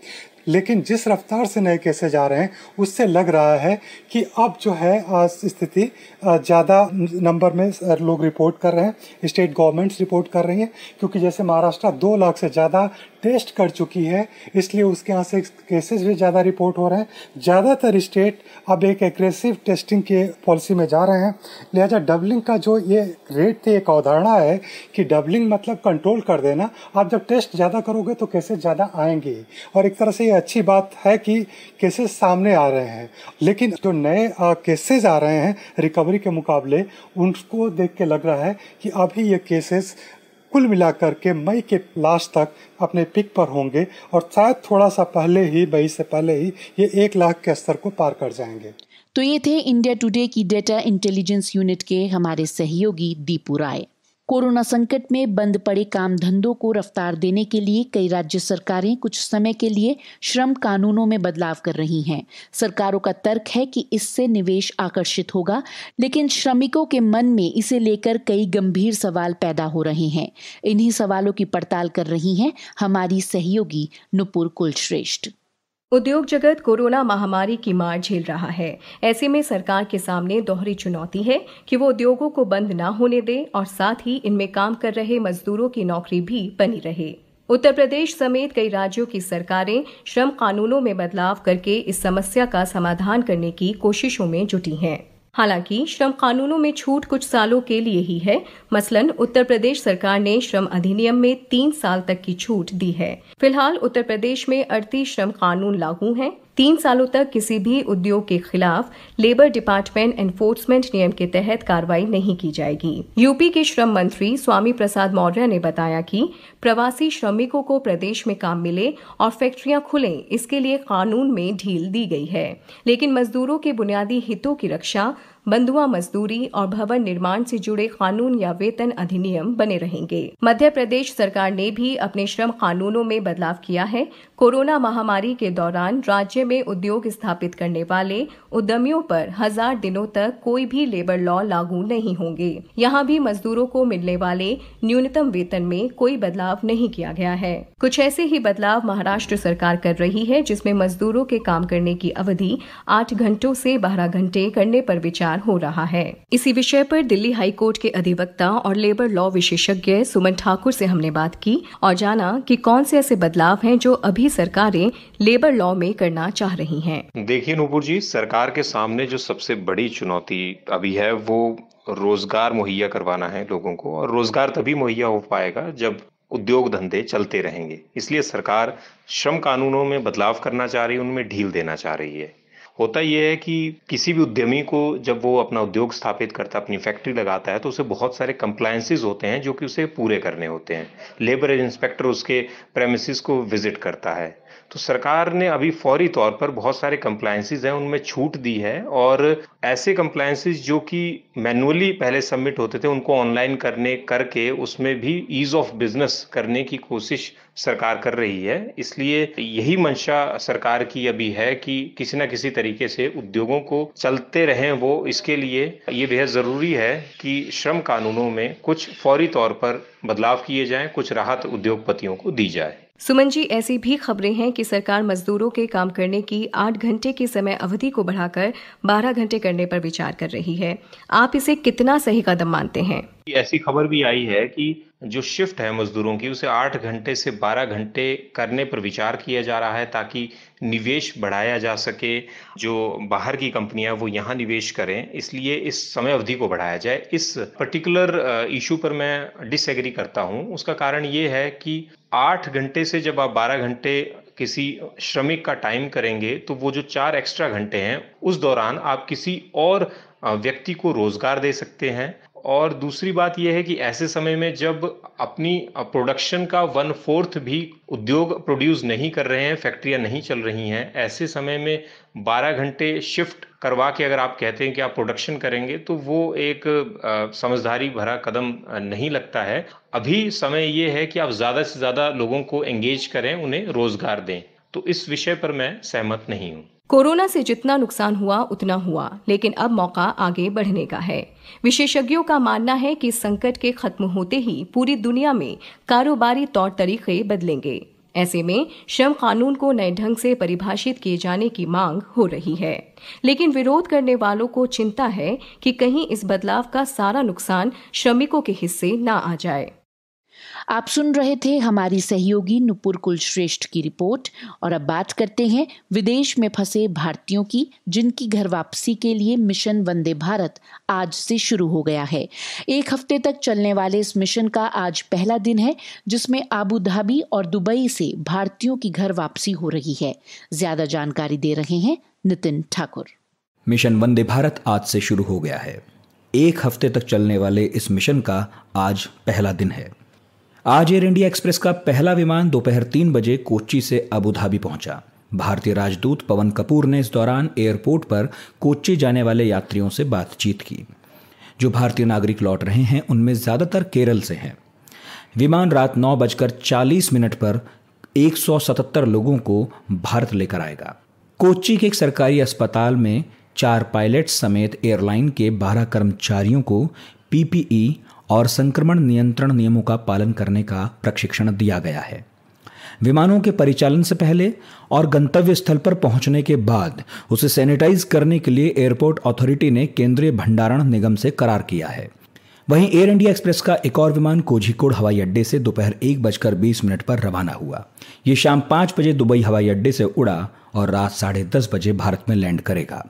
लेकिन जिस रफ्तार से नए केसेज आ रहे हैं उससे लग रहा है कि अब जो है स्थिति ज़्यादा नंबर में लोग रिपोर्ट कर रहे हैं, स्टेट गवर्नमेंट्स रिपोर्ट कर रही हैं, क्योंकि जैसे महाराष्ट्र 2 लाख से ज़्यादा टेस्ट कर चुकी है, इसलिए उसके यहाँ से केसेस भी ज़्यादा रिपोर्ट हो रहे हैं। ज़्यादातर स्टेट अब एक एग्रेसिव टेस्टिंग के पॉलिसी में जा रहे हैं। लिहाजा डबलिंग का जो ये रेट थी, एक अवधारणा है कि डबलिंग मतलब कंट्रोल कर देना। आप जब टेस्ट ज़्यादा करोगे तो केसेस ज़्यादा आएंगे, और एक तरह से अच्छी बात है कि केसेस सामने आ रहे हैं। लेकिन जो नए केसेस आ रहे हैं रिकवरी के मुकाबले, उनको देख के लग रहा है कि अभी ये केसेस कुल मिलाकर के मई के लास्ट तक अपने पिक पर होंगे और शायद थोड़ा सा पहले ही, मई से पहले ही ये 1 लाख के स्तर को पार कर जाएंगे। तो ये थे इंडिया टुडे की डेटा इंटेलिजेंस यूनिट के हमारे सहयोगी दीपू राय। कोरोना संकट में बंद पड़े काम धंधों को रफ्तार देने के लिए कई राज्य सरकारें कुछ समय के लिए श्रम कानूनों में बदलाव कर रही हैं। सरकारों का तर्क है कि इससे निवेश आकर्षित होगा, लेकिन श्रमिकों के मन में इसे लेकर कई गंभीर सवाल पैदा हो रहे हैं। इन्हीं सवालों की पड़ताल कर रही हैं हमारी सहयोगी नुपुर कुलश्रेष्ठ। उद्योग जगत कोरोना महामारी की मार झेल रहा है। ऐसे में सरकार के सामने दोहरी चुनौती है कि वो उद्योगों को बंद न होने दे और साथ ही इनमें काम कर रहे मजदूरों की नौकरी भी बनी रहे। उत्तर प्रदेश समेत कई राज्यों की सरकारें श्रम कानूनों में बदलाव करके इस समस्या का समाधान करने की कोशिशों में जुटी हैं। हालांकि श्रम कानूनों में छूट कुछ सालों के लिए ही है। मसलन उत्तर प्रदेश सरकार ने श्रम अधिनियम में 3 साल तक की छूट दी है। फिलहाल उत्तर प्रदेश में 38 श्रम कानून लागू हैं। 3 सालों तक किसी भी उद्योग के खिलाफ लेबर डिपार्टमेंट एनफोर्समेंट नियम के तहत कार्रवाई नहीं की जाएगी। यूपी के श्रम मंत्री स्वामी प्रसाद मौर्य ने बताया कि प्रवासी श्रमिकों को प्रदेश में काम मिले और फैक्ट्रियां खुलें, इसके लिए कानून में ढील दी गई है, लेकिन मजदूरों के बुनियादी हितों की रक्षा, बंधुआ मजदूरी और भवन निर्माण से जुड़े कानून या वेतन अधिनियम बने रहेंगे। मध्य प्रदेश सरकार ने भी अपने श्रम कानूनों में बदलाव किया है। कोरोना महामारी के दौरान राज्य में उद्योग स्थापित करने वाले उद्यमियों पर 1000 दिनों तक कोई भी लेबर लॉ लागू नहीं होंगे। यहाँ भी मजदूरों को मिलने वाले न्यूनतम वेतन में कोई बदलाव नहीं किया गया है। कुछ ऐसे ही बदलाव महाराष्ट्र सरकार कर रही है, जिसमें मजदूरों के काम करने की अवधि 8 घंटों से 12 घंटे करने पर विचार हो रहा है। इसी विषय पर दिल्ली हाईकोर्ट के अधिवक्ता और लेबर लॉ विशेषज्ञ सुमन ठाकुर से हमने बात की और जाना कि कौन से ऐसे बदलाव हैं जो अभी सरकारें लेबर लॉ में करना चाह रही हैं। देखिए नुपुर जी, सरकार के सामने जो सबसे बड़ी चुनौती अभी है वो रोजगार मुहैया करवाना है लोगों को, और रोजगार तभी मुहैया हो पाएगा जब उद्योग धंधे चलते रहेंगे। इसलिए सरकार श्रम कानूनों में बदलाव करना चाह रही है, उनमें ढील देना चाह रही है। होता यह है कि किसी भी उद्यमी को जब वो अपना उद्योग स्थापित करता है, अपनी फैक्ट्री लगाता है, तो उसे बहुत सारे कंप्लायंसेस होते हैं जो कि उसे पूरे करने होते हैं। लेबर इंस्पेक्टर उसके प्रेमिसेस को विजिट करता है, तो सरकार ने अभी फौरी तौर पर बहुत सारे कंप्लायंसेस हैं उनमें छूट दी है और ऐसे कंप्लायंसेस जो कि मैनुअली पहले सबमिट होते थे उनको ऑनलाइन करके उसमें भी ईज ऑफ बिजनेस करने की कोशिश सरकार कर रही है। इसलिए यही मंशा सरकार की अभी है कि किसी न किसी तरीके से उद्योगों को चलते रहें वो, इसके लिए ये बेहद ज़रूरी है कि श्रम कानूनों में कुछ फौरी तौर पर बदलाव किए जाएं, कुछ राहत उद्योगपतियों को दी जाए। सुमन जी, ऐसी भी खबरें हैं कि सरकार मजदूरों के काम करने की 8 घंटे की समय अवधि को बढ़ाकर 12 घंटे करने पर विचार कर रही है। आप इसे कितना सही कदम मानते हैं? ऐसी खबर भी आई है कि जो शिफ्ट है मजदूरों की उसे 8 घंटे से 12 घंटे करने पर विचार किया जा रहा है ताकि निवेश बढ़ाया जा सके, जो बाहर की कंपनियां वो यहाँ निवेश करें, इसलिए इस समय अवधि को बढ़ाया जाए। इस पर्टिकुलर इशू पर मैं डिसएग्री करता हूँ। उसका कारण ये है कि 8 घंटे से जब आप 12 घंटे किसी श्रमिक का टाइम करेंगे तो वो जो 4 एक्स्ट्रा घंटे हैं उस दौरान आप किसी और व्यक्ति को रोजगार दे सकते हैं। और दूसरी बात यह है कि ऐसे समय में जब अपनी प्रोडक्शन का 1/4 भी उद्योग प्रोड्यूस नहीं कर रहे हैं, फैक्ट्रियां नहीं चल रही हैं, ऐसे समय में 12 घंटे शिफ्ट करवा के अगर आप कहते हैं कि आप प्रोडक्शन करेंगे तो वो एक समझदारी भरा कदम नहीं लगता है। अभी समय ये है कि आप ज़्यादा से ज़्यादा लोगों को एंगेज करें, उन्हें रोजगार दें। तो इस विषय पर मैं सहमत नहीं हूँ। कोरोना से जितना नुकसान हुआ उतना हुआ, लेकिन अब मौका आगे बढ़ने का है। विशेषज्ञों का मानना है कि संकट के खत्म होते ही पूरी दुनिया में कारोबारी तौर तरीके बदलेंगे। ऐसे में श्रम कानून को नए ढंग से परिभाषित किए जाने की मांग हो रही है, लेकिन विरोध करने वालों को चिंता है कि कहीं इस बदलाव का सारा नुकसान श्रमिकों के हिस्से न आ जाए। आप सुन रहे थे हमारी सहयोगी नुपुर कुलश्रेष्ठ की रिपोर्ट। और अब बात करते हैं विदेश में फंसे भारतीयों की, जिनकी घर वापसी के लिए मिशन वंदे भारत आज से शुरू हो गया है। 1 हफ्ते तक चलने वाले इस मिशन का आज पहला दिन है, जिसमें आबू धाबी और दुबई से भारतीयों की घर वापसी हो रही है। ज्यादा जानकारी दे रहे हैं नितिन ठाकुर। मिशन वंदे भारत आज से शुरू हो गया है। 1 हफ्ते तक चलने वाले इस मिशन का आज पहला दिन है। आज एयर इंडिया एक्सप्रेस का पहला विमान दोपहर 3 बजे कोच्चि से अबू धाबी पहुंचा। भारतीय राजदूत पवन कपूर ने इस दौरान एयरपोर्ट पर कोच्चि जाने वाले यात्रियों से बातचीत की। जो भारतीय नागरिक लौट रहे हैं उनमें ज्यादातर केरल से हैं। विमान रात 9:40 पर 177 लोगों को भारत लेकर आएगा। कोच्चि के एक सरकारी अस्पताल में 4 पायलट समेत एयरलाइन के 12 कर्मचारियों को PPE और संक्रमण नियंत्रण नियमों का पालन करने का प्रशिक्षण दिया गया है। विमानों के परिचालन से पहले और गंतव्य स्थल पर पहुंचने के बाद उसे सैनिटाइज करने के लिए एयरपोर्ट अथॉरिटी ने केंद्रीय भंडारण निगम से करार किया है। वहीं एयर इंडिया एक्सप्रेस का एक और विमान कोझिकोड हवाई अड्डे से दोपहर 1:20 पर रवाना हुआ। ये शाम 5 बजे दुबई हवाई अड्डे से उड़ा और रात 10:30 बजे भारत में लैंड करेगा।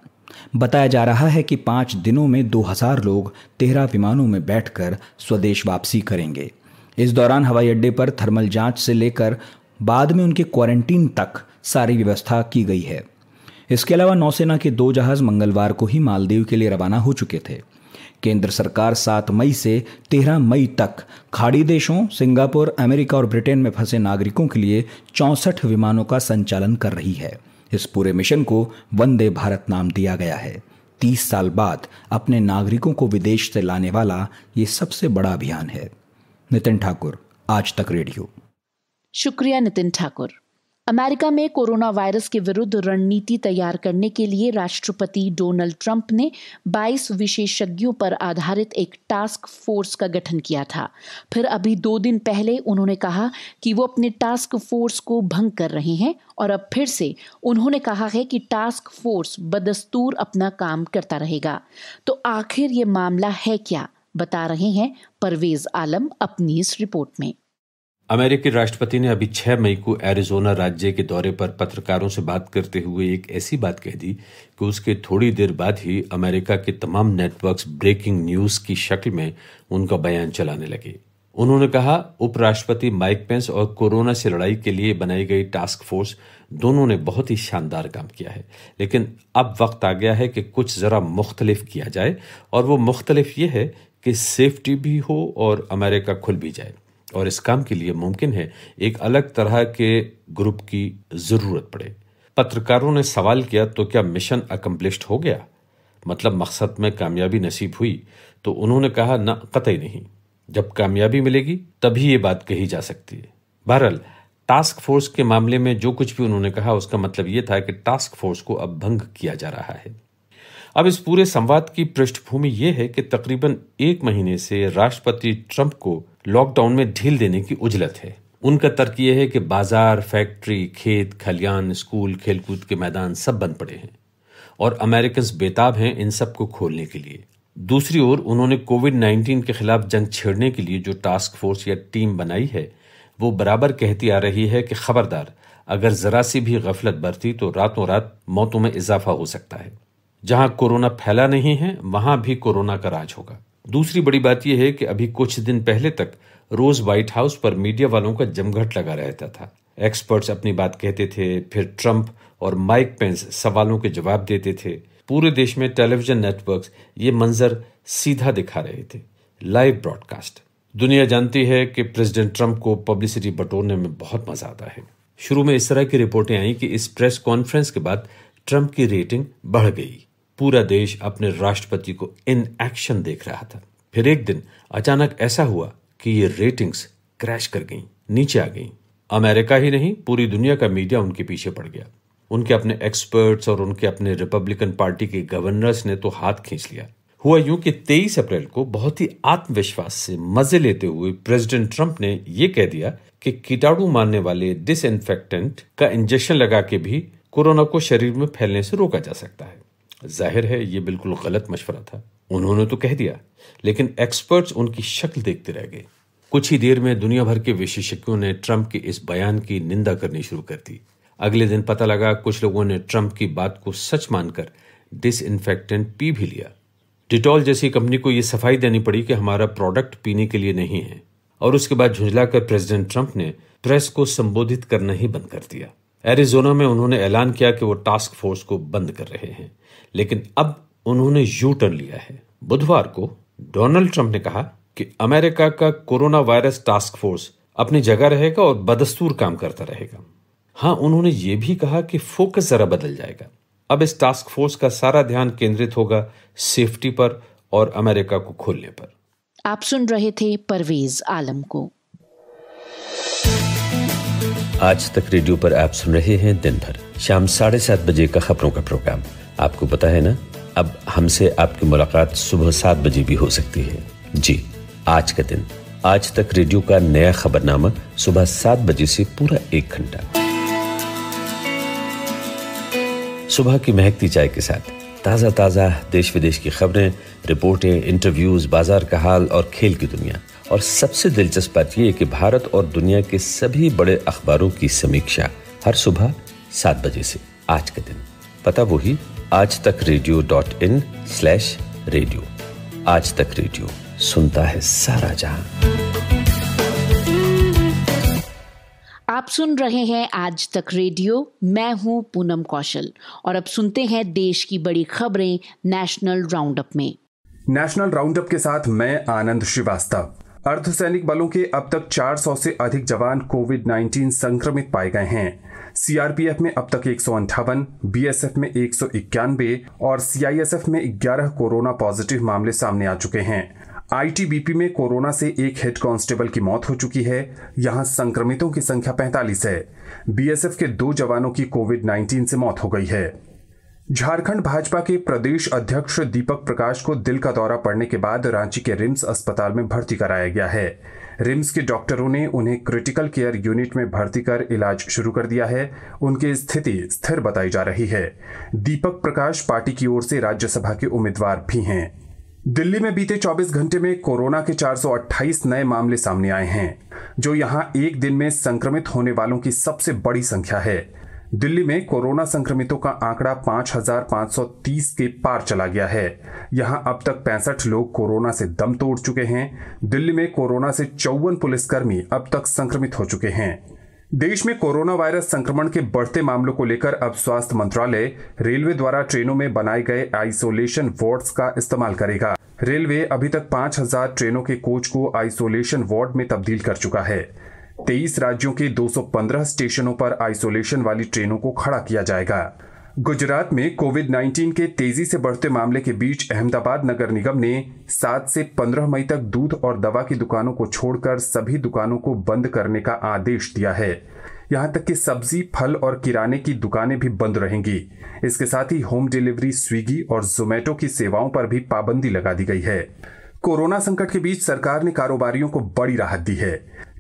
बताया जा रहा है कि 5 दिनों में 2000 लोग 13 विमानों में बैठकर स्वदेश वापसी करेंगे। इस दौरान हवाई अड्डे पर थर्मल जांच से लेकर बाद में उनके क्वारंटीन तक सारी व्यवस्था की गई है। इसके अलावा नौसेना के 2 जहाज मंगलवार को ही मालदीव के लिए रवाना हो चुके थे। केंद्र सरकार 7 मई से 13 मई तक खाड़ी देशों सिंगापुर, अमेरिका और ब्रिटेन में फंसे नागरिकों के लिए 64 विमानों का संचालन कर रही है। इस पूरे मिशन को वंदे भारत नाम दिया गया है। 30 साल बाद अपने नागरिकों को विदेश से लाने वाला ये सबसे बड़ा अभियान है। नितिन ठाकुर, आज तक रेडियो। शुक्रिया नितिन ठाकुर। अमेरिका में कोरोना वायरस के विरुद्ध रणनीति तैयार करने के लिए राष्ट्रपति डोनाल्ड ट्रंप ने 22 विशेषज्ञों पर आधारित एक टास्क फोर्स का गठन किया था। फिर अभी 2 दिन पहले उन्होंने कहा कि वो अपने टास्क फोर्स को भंग कर रहे हैं और अब फिर से उन्होंने कहा है कि टास्क फोर्स बदस्तूर अपना काम करता रहेगा। तो आखिर ये मामला है क्या, बता रहे हैं परवेज आलम अपनी इस रिपोर्ट में। अमेरिकी राष्ट्रपति ने अभी 6 मई को एरिजोना राज्य के दौरे पर पत्रकारों से बात करते हुए एक ऐसी बात कह दी कि उसके थोड़ी देर बाद ही अमेरिका के तमाम नेटवर्क्स ब्रेकिंग न्यूज की शक्ल में उनका बयान चलाने लगे। उन्होंने कहा, उपराष्ट्रपति माइक पेंस और कोरोना से लड़ाई के लिए बनाई गई टास्क फोर्स दोनों ने बहुत ही शानदार काम किया है, लेकिन अब वक्त आ गया है कि कुछ जरा मुख्तलिफ किया जाए, और वो मुख्तलिफ ये है कि सेफ्टी भी हो और अमेरिका खुल भी जाए। और इस काम के लिए मुमकिन है एक अलग तरह के ग्रुप की जरूरत पड़े। पत्रकारों ने सवाल किया, तो क्या मिशन अकम्प्लिश्ड हो गया, मतलब मकसद में कामयाबी नसीब हुई? तो उन्होंने कहा, न, कतई नहीं। जब कामयाबी मिलेगी तभी ये बात कही जा सकती है। बहरहाल टास्क फोर्स के मामले में जो कुछ भी उन्होंने कहा उसका मतलब ये था कि टास्क फोर्स को अब भंग किया जा रहा है। अब इस पूरे संवाद की पृष्ठभूमि ये है कि तकरीबन 1 महीने से राष्ट्रपति ट्रंप को लॉकडाउन में ढील देने की उजलत है। उनका तर्क यह है कि बाजार, फैक्ट्री, खेत खलियान, स्कूल, खेलकूद के मैदान सब बंद पड़े हैं और अमेरिकन्स बेताब हैं इन सब को खोलने के लिए। दूसरी ओर उन्होंने कोविड-19 के खिलाफ जंग छेड़ने के लिए जो टास्क फोर्स या टीम बनाई है वो बराबर कहती आ रही है कि खबरदार, अगर जरा सी भी गफलत बरती तो रातों रात मौतों में इजाफा हो सकता है। जहां कोरोना फैला नहीं है वहां भी कोरोना का राज होगा। दूसरी बड़ी बात यह है कि अभी कुछ दिन पहले तक रोज व्हाइट हाउस पर मीडिया वालों का जमघट लगा रहता था। एक्सपर्ट्स अपनी बात कहते थे, फिर ट्रंप और माइक पेंस सवालों के जवाब देते थे। पूरे देश में टेलीविजन नेटवर्क्स ये मंजर सीधा दिखा रहे थे, लाइव ब्रॉडकास्ट। दुनिया जानती है कि प्रेसिडेंट ट्रंप को पब्लिसिटी बटोरने में बहुत मजा आता है। शुरू में इस तरह की रिपोर्टें आई कि इस प्रेस कॉन्फ्रेंस के बाद ट्रंप की रेटिंग बढ़ गई। पूरा देश अपने राष्ट्रपति को इन एक्शन देख रहा था। फिर एक दिन अचानक ऐसा हुआ कि ये रेटिंग्स क्रैश कर गईं, नीचे आ गईं। अमेरिका ही नहीं, पूरी दुनिया का मीडिया उनके पीछे पड़ गया। उनके अपने एक्सपर्ट्स और उनके अपने रिपब्लिकन पार्टी के गवर्नर्स ने तो हाथ खींच लिया। हुआ यूं कि 23 अप्रैल को बहुत ही आत्मविश्वास से मजे लेते हुए प्रेसिडेंट ट्रंप ने यह कह दिया कि कीटाणु मारने वाले डिसइंफेक्टेंट का इंजेक्शन लगा के भी कोरोना को शरीर में फैलने से रोका जा सकता है। जाहिर है ये बिल्कुल गलत मशवरा था। उन्होंने तो कह दिया, लेकिन एक्सपर्ट्स उनकी शक्ल देखते रह गए। कुछ ही देर में दुनिया भर के विशेषज्ञों ने ट्रंप के इस बयान की निंदा करनी शुरू कर दी। अगले दिन पता लगा कुछ लोगों ने ट्रंप की बात को सच मानकर डिसइंफेक्टेंट पी भी लिया। डिटॉल जैसी कंपनी को यह सफाई देनी पड़ी कि हमारा प्रोडक्ट पीने के लिए नहीं है, और उसके बाद झुंझलाकर प्रेसिडेंट ट्रंप ने प्रेस को संबोधित करना ही बंद कर दिया। एरिजोना में उन्होंने ऐलान किया कि वो टास्क फोर्स को बंद कर रहे हैं, लेकिन अब उन्होंने यू टर्न लिया है। बुधवार को डोनाल्ड ट्रंप ने कहा कि अमेरिका का कोरोना वायरस टास्क फोर्स अपनी जगह रहेगा और बदस्तूर काम करता रहेगा। हाँ, उन्होंने ये भी कहा कि फोकस जरा बदल जाएगा। अब इस टास्क फोर्स का सारा ध्यान केंद्रित होगा सेफ्टी पर और अमेरिका को खोलने पर। आप सुन रहे थे परवेज आलम को। आज तक रेडियो पर आप सुन रहे हैं दिन भर शाम 7:30 बजे का खबरों का प्रोग्राम। आपको पता है ना, अब हमसे आपकी मुलाकात सुबह 7 बजे भी हो सकती है। जी, आज का दिन आज तक रेडियो का नया खबरनामा सुबह 7 बजे से पूरा 1 घंटा। सुबह की महकती चाय के साथ ताजा ताजा देश विदेश की खबरें, रिपोर्टें, इंटरव्यूज, बाजार का हाल और खेल की दुनिया। और सबसे दिलचस्प बात यह कि भारत और दुनिया के सभी बड़े अखबारों की समीक्षा हर सुबह 7 बजे से। आज का दिन पता वही aajtakradio.in/radio। आज तक रेडियो सुनता है सारा जहां। आप सुन रहे हैं आज तक रेडियो। मैं हूं पूनम कौशल और अब सुनते हैं देश की बड़ी खबरें नेशनल राउंडअप में। नेशनल राउंडअप के साथ मैं आनंद श्रीवास्तव। अर्धसैनिक बलों के अब तक 400 से अधिक जवान कोविड-19 संक्रमित पाए गए हैं। सीआरपीएफ में अब तक 158, बीएसएफ में 191 और सीआईएसएफ में 11 कोरोना पॉजिटिव मामले सामने आ चुके हैं। आईटीबीपी में कोरोना से एक हेड कांस्टेबल की मौत हो चुकी है। यहां संक्रमितों की संख्या 45 है। बीएसएफ के 2 जवानों की कोविड-19 से मौत हो गई है। झारखंड भाजपा के प्रदेश अध्यक्ष दीपक प्रकाश को दिल का दौरा पड़ने के बाद रांची के रिम्स अस्पताल में भर्ती कराया गया है। रिम्स के डॉक्टरों ने उन्हें क्रिटिकल केयर यूनिट में भर्ती कर इलाज शुरू कर दिया है। उनकी स्थिति स्थिर बताई जा रही है। दीपक प्रकाश पार्टी की ओर से राज्यसभा के उम्मीदवार भी हैं। दिल्ली में बीते 24 घंटे में कोरोना के 428 नए मामले सामने आए हैं, जो यहां एक दिन में संक्रमित होने वालों की सबसे बड़ी संख्या है। दिल्ली में कोरोना संक्रमितों का आंकड़ा 5,530 के पार चला गया है। यहां अब तक 65 लोग कोरोना से दम तोड़ चुके हैं। दिल्ली में कोरोना से 54 पुलिसकर्मी अब तक संक्रमित हो चुके हैं। देश में कोरोना वायरस संक्रमण के बढ़ते मामलों को लेकर अब स्वास्थ्य मंत्रालय रेलवे द्वारा ट्रेनों में बनाए गए आइसोलेशन वार्ड्स का इस्तेमाल करेगा। रेलवे अभी तक 5000 ट्रेनों के कोच को आइसोलेशन वार्ड में तब्दील कर चुका है। 23 राज्यों के 215 स्टेशनों पर आइसोलेशन वाली ट्रेनों को खड़ा किया जाएगा। गुजरात में कोविड-19 के तेजी से बढ़ते मामले के बीच अहमदाबाद नगर निगम ने 7 से 15 मई तक दूध और दवा की दुकानों को छोड़कर सभी दुकानों को बंद करने का आदेश दिया है। यहां तक कि सब्जी, फल और किराने की दुकानें भी बंद रहेंगी। इसके साथ ही होम डिलीवरी, स्विगी और जोमेटो की सेवाओं पर भी पाबंदी लगा दी गई है। कोरोना संकट के बीच सरकार ने कारोबारियों को बड़ी राहत दी है।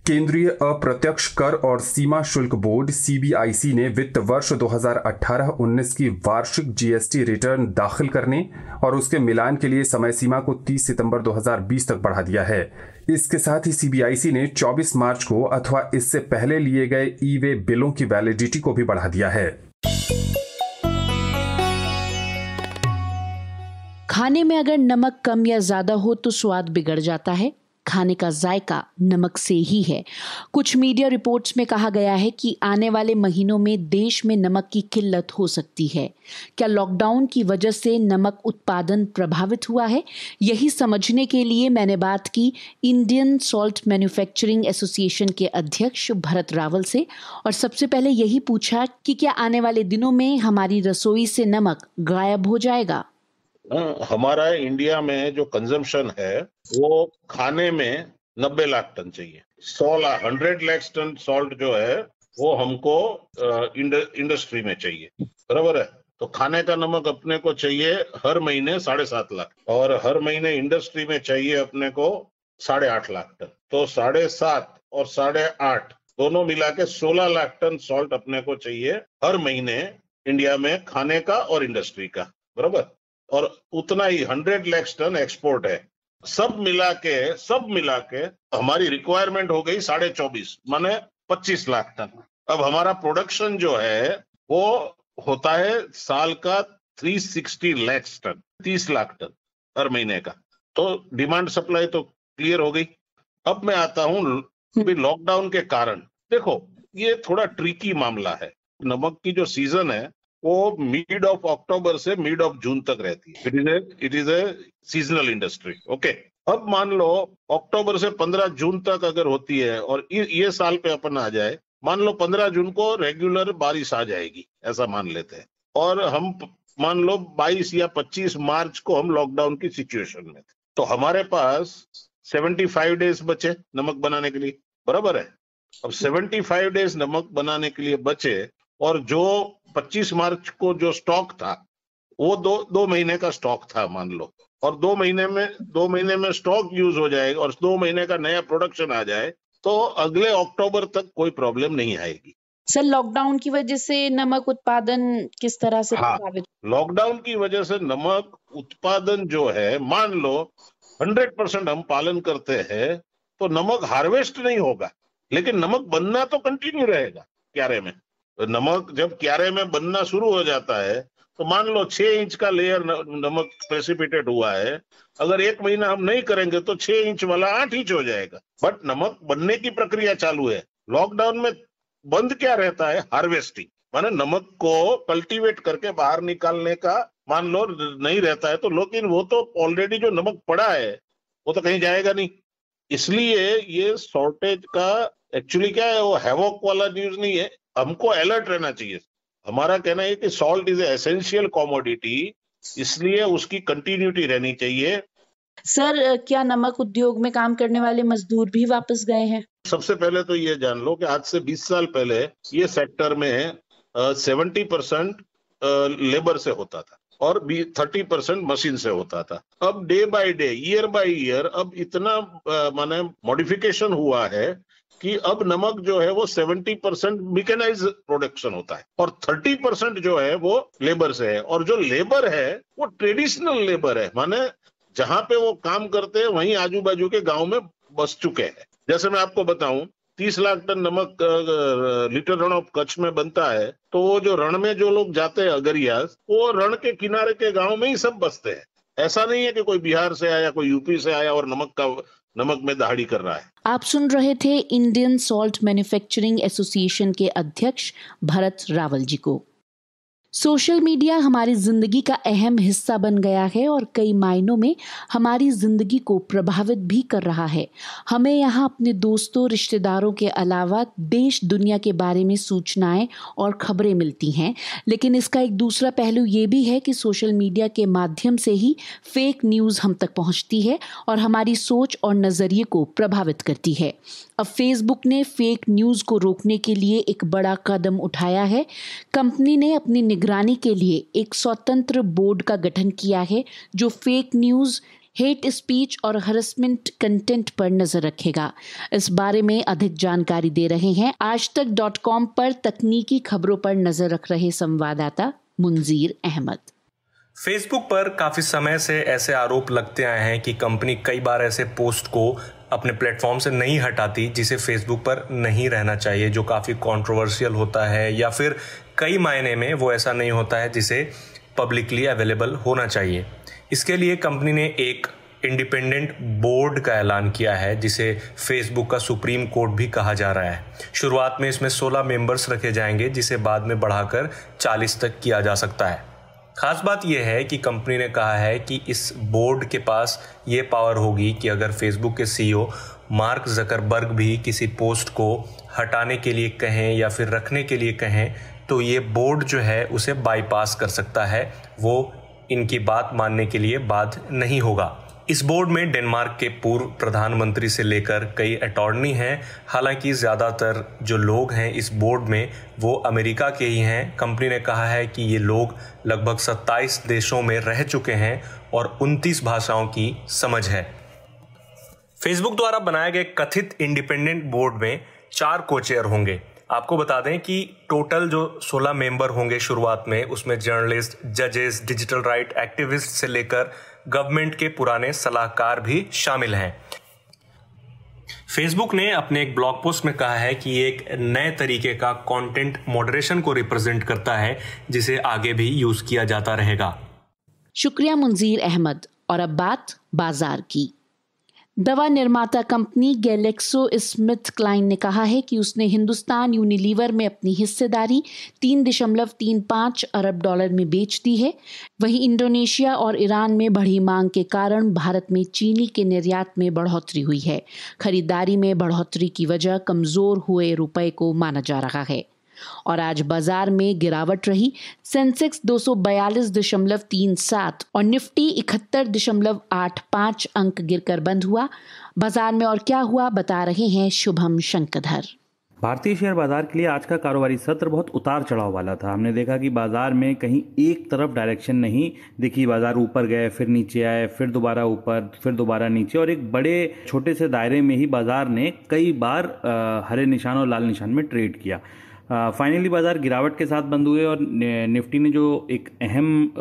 केंद्रीय अप्रत्यक्ष कर और सीमा शुल्क बोर्ड CBIC ने वित्त वर्ष 2018-19 की वार्षिक GST रिटर्न दाखिल करने और उसके मिलान के लिए समय सीमा को 30 सितंबर 2020 तक बढ़ा दिया है। इसके साथ ही CBIC ने 24 मार्च को अथवा इससे पहले लिए गए ई-वे बिलों की वैलिडिटी को भी बढ़ा दिया है। खाने में अगर नमक कम या ज्यादा हो तो स्वाद बिगड़ जाता है। खाने का जायका नमक से ही है। कुछ मीडिया रिपोर्ट्स में कहा गया है कि आने वाले महीनों में देश में नमक की किल्लत हो सकती है। क्या लॉकडाउन की वजह से नमक उत्पादन प्रभावित हुआ है? यही समझने के लिए मैंने बात की इंडियन सॉल्ट मैन्युफैक्चरिंग एसोसिएशन के अध्यक्ष भरत रावल से और सबसे पहले यही पूछा कि क्या आने वाले दिनों में हमारी रसोई से नमक गायब हो जाएगा? हमारा इंडिया में जो कंजम्पशन है वो खाने में 90 लाख टन चाहिए। 100 लाख टन सॉल्ट जो है वो हमको इंडस्ट्री में चाहिए, बराबर है। तो खाने का नमक अपने को चाहिए हर महीने 7.5 लाख और हर महीने इंडस्ट्री में चाहिए अपने को 8.5 लाख टन। तो 7.5 और 8.5 दोनों मिला के 16 लाख टन सॉल्ट अपने को चाहिए हर महीने इंडिया में खाने का और इंडस्ट्री का, बराबर। और उतना ही 100 लाख टन एक्सपोर्ट है। सब मिला के हमारी रिक्वायरमेंट हो गई 24.5 माने 25 लाख टन। अब हमारा प्रोडक्शन जो है वो होता है साल का 360 लाख टन, 30 लाख टन हर महीने का। तो डिमांड सप्लाई तो क्लियर हो गई। अब मैं आता हूँ लॉकडाउन के कारण। देखो ये थोड़ा ट्रिकी मामला है। नमक की जो सीजन है वो मिड ऑफ अक्टूबर से मिड ऑफ जून तक रहती है। It is a seasonal industry, okay. अब मान लो अक्टूबर से 15 जून तक अगर होती है और ये साल पे अपन आ जाए, मान लो 15 जून को रेगुलर बारिश आ जाएगी, ऐसा मान लेते हैं, और हम मान लो 22 या 25 मार्च को हम लॉकडाउन की सिचुएशन में थे, तो हमारे पास 75 डेज बचे नमक बनाने के लिए, बराबर है। अब 75 डेज नमक बनाने के लिए बचे और जो 25 मार्च को जो स्टॉक था वो दो महीने का स्टॉक था मान लो, और 2 महीने में स्टॉक यूज हो जाएगा और 2 महीने का नया प्रोडक्शन आ जाए तो अगले अक्टूबर तक कोई प्रॉब्लम नहीं आएगी। सर, लॉकडाउन की वजह से नमक उत्पादन किस तरह से प्रभावित? लॉकडाउन की वजह से नमक उत्पादन जो है, मान लो 100% हम पालन करते हैं तो नमक हार्वेस्ट नहीं होगा, लेकिन नमक बनना तो कंटिन्यू रहेगा क्यारे में। नमक जब क्यारे में बनना शुरू हो जाता है तो मान लो 6 इंच का लेयर नमक प्रेसिपिटेट हुआ है, अगर 1 महीना हम नहीं करेंगे तो 6 इंच वाला 8 इंच हो जाएगा। बट नमक बनने की प्रक्रिया चालू है। लॉकडाउन में बंद क्या रहता है? हार्वेस्टिंग, माने नमक को कल्टीवेट करके बाहर निकालने का मान लो नहीं रहता है। तो लेकिन वो तो ऑलरेडी जो नमक पड़ा है वो तो कहीं जाएगा नहीं। इसलिए ये शॉर्टेज का एक्चुअली क्या है, वो हैवॉक वाला न्यूज नहीं है। हमको अलर्ट रहना चाहिए। हमारा कहना है कि सॉल्ट इज एसेंशियल कमोडिटी, इसलिए उसकी कंटिन्यूटी रहनी चाहिए। सर, क्या नमक उद्योग में काम करने वाले मजदूर भी वापस गए हैं? सबसे पहले तो ये जान लो कि आज से 20 साल पहले ये सेक्टर में 70% लेबर से होता था और 30% मशीन से होता था। अब day by day, year by year अब इतना माने मॉडिफिकेशन हुआ है कि अब नमक जो है वो 70% मैकेनाइज प्रोडक्शन होता है और 30% जो है वो लेबर से है। और जो लेबर है वो ट्रेडिशनल लेबर है, माने जहां पे वो काम करते हैं वहीं आजू बाजू के गांव में बस चुके हैं। जैसे मैं आपको बताऊं, 30 लाख टन नमक लिटर रण ऑफ कच्छ में बनता है, तो वो जो रण में जो लोग जाते हैं अगरियास, वो रण के किनारे के गांव में ही सब बसते हैं। ऐसा नहीं है कि कोई बिहार से आया, कोई यूपी से आया और नमक में दहाड़ी कर रहा है। आप सुन रहे थे इंडियन सॉल्ट मैन्युफैक्चरिंग एसोसिएशन के अध्यक्ष भरत रावल जी को। सोशल मीडिया हमारी जिंदगी का अहम हिस्सा बन गया है और कई मायनों में हमारी जिंदगी को प्रभावित भी कर रहा है। हमें यहाँ अपने दोस्तों, रिश्तेदारों के अलावा देश दुनिया के बारे में सूचनाएं और खबरें मिलती हैं, लेकिन इसका एक दूसरा पहलू ये भी है कि सोशल मीडिया के माध्यम से ही फेक न्यूज़ हम तक पहुँचती है और हमारी सोच और नज़रिए को प्रभावित करती है। अब फेसबुक ने फेक न्यूज़ को रोकने के लिए एक बड़ा कदम उठाया है। कंपनी ने अपनी निगरानी के लिए एक स्वतंत्र बोर्ड का गठन किया है जो फेक न्यूज़, हेट स्पीच और हरसमेंट कंटेंट पर नजर रखेगा। इस बारे में अधिक जानकारी दे रहे हैं आजतक.com पर तकनीकी खबरों पर नजर रख रहे संवाददाता मुंजीर अहमद। फेसबुक पर काफी समय से ऐसे आरोप लगते आए हैं कि कंपनी कई बार ऐसे पोस्ट को अपने प्लेटफॉर्म से नहीं हटाती जिसे फेसबुक पर नहीं रहना चाहिए, जो काफी कंट्रोवर्शियल होता है, या फिर कई मायने में वो ऐसा नहीं होता है जिसे पब्लिकली अवेलेबल होना चाहिए। इसके लिए कंपनी ने एक इंडिपेंडेंट बोर्ड का ऐलान किया है जिसे फेसबुक का सुप्रीम कोर्ट भी कहा जा रहा है। शुरुआत में इसमें 16 मेंबर्स रखे जाएंगे जिसे बाद में बढ़ाकर 40 तक किया जा सकता है। खास बात यह है कि कंपनी ने कहा है कि इस बोर्ड के पास ये पावर होगी कि अगर फेसबुक के सीईओ मार्क जकरबर्ग भी किसी पोस्ट को हटाने के लिए कहें या फिर रखने के लिए कहें तो ये बोर्ड जो है उसे बाईपास कर सकता है, वो इनकी बात मानने के लिए बाध्य नहीं होगा। इस बोर्ड में डेनमार्क के पूर्व प्रधानमंत्री से लेकर कई अटॉर्नी हैं। हालांकि ज़्यादातर जो लोग हैं इस बोर्ड में वो अमेरिका के ही हैं। कंपनी ने कहा है कि ये लोग लगभग 27 देशों में रह चुके हैं और 29 भाषाओं की समझ है। फेसबुक द्वारा बनाए गए कथित इंडिपेंडेंट बोर्ड में 4 को-चेयर होंगे। आपको बता दें कि टोटल जो 16 मेंबर होंगे शुरुआत में, उसमें जर्नलिस्ट, जजेस, डिजिटल राइट एक्टिविस्ट से लेकर गवर्नमेंट के पुराने सलाहकार भी शामिल हैं। फेसबुक ने अपने एक ब्लॉग पोस्ट में कहा है कि ये एक नए तरीके का कंटेंट मॉडरेशन को रिप्रेजेंट करता है जिसे आगे भी यूज किया जाता रहेगा। शुक्रिया मुंजीर अहमद। और अब बात बाजार की। दवा निर्माता कंपनी GlaxoSmithKline ने कहा है कि उसने हिंदुस्तान यूनिलीवर में अपनी हिस्सेदारी 3.35 अरब डॉलर में बेच दी है। वहीं इंडोनेशिया और ईरान में बढ़ी मांग के कारण भारत में चीनी के निर्यात में बढ़ोतरी हुई है। खरीदारी में बढ़ोतरी की वजह कमजोर हुए रुपए को माना जा रहा है। और आज बाजार में गिरावट रही। सेंसेक्स 242.37 और निफ्टी 71.85 अंक गिरकर बंद हुआ। बाजार में और क्या हुआ बता रहे हैं शुभम शंकरधर। भारतीय शेयर बाजार के लिए आज का कारोबारी सत्र बहुत उतार चढ़ाव वाला था। हमने देखा कि बाजार में कहीं एक तरफ डायरेक्शन नहीं दिखी। बाजार ऊपर गए, फिर नीचे आए, फिर दोबारा ऊपर, फिर दोबारा नीचे, और एक बड़े छोटे से दायरे में ही बाजार ने कई बार हरे निशान और लाल निशान में ट्रेड किया। फाइनली बाजार गिरावट के साथ बंद हुए और निफ्टी ने जो एक अहम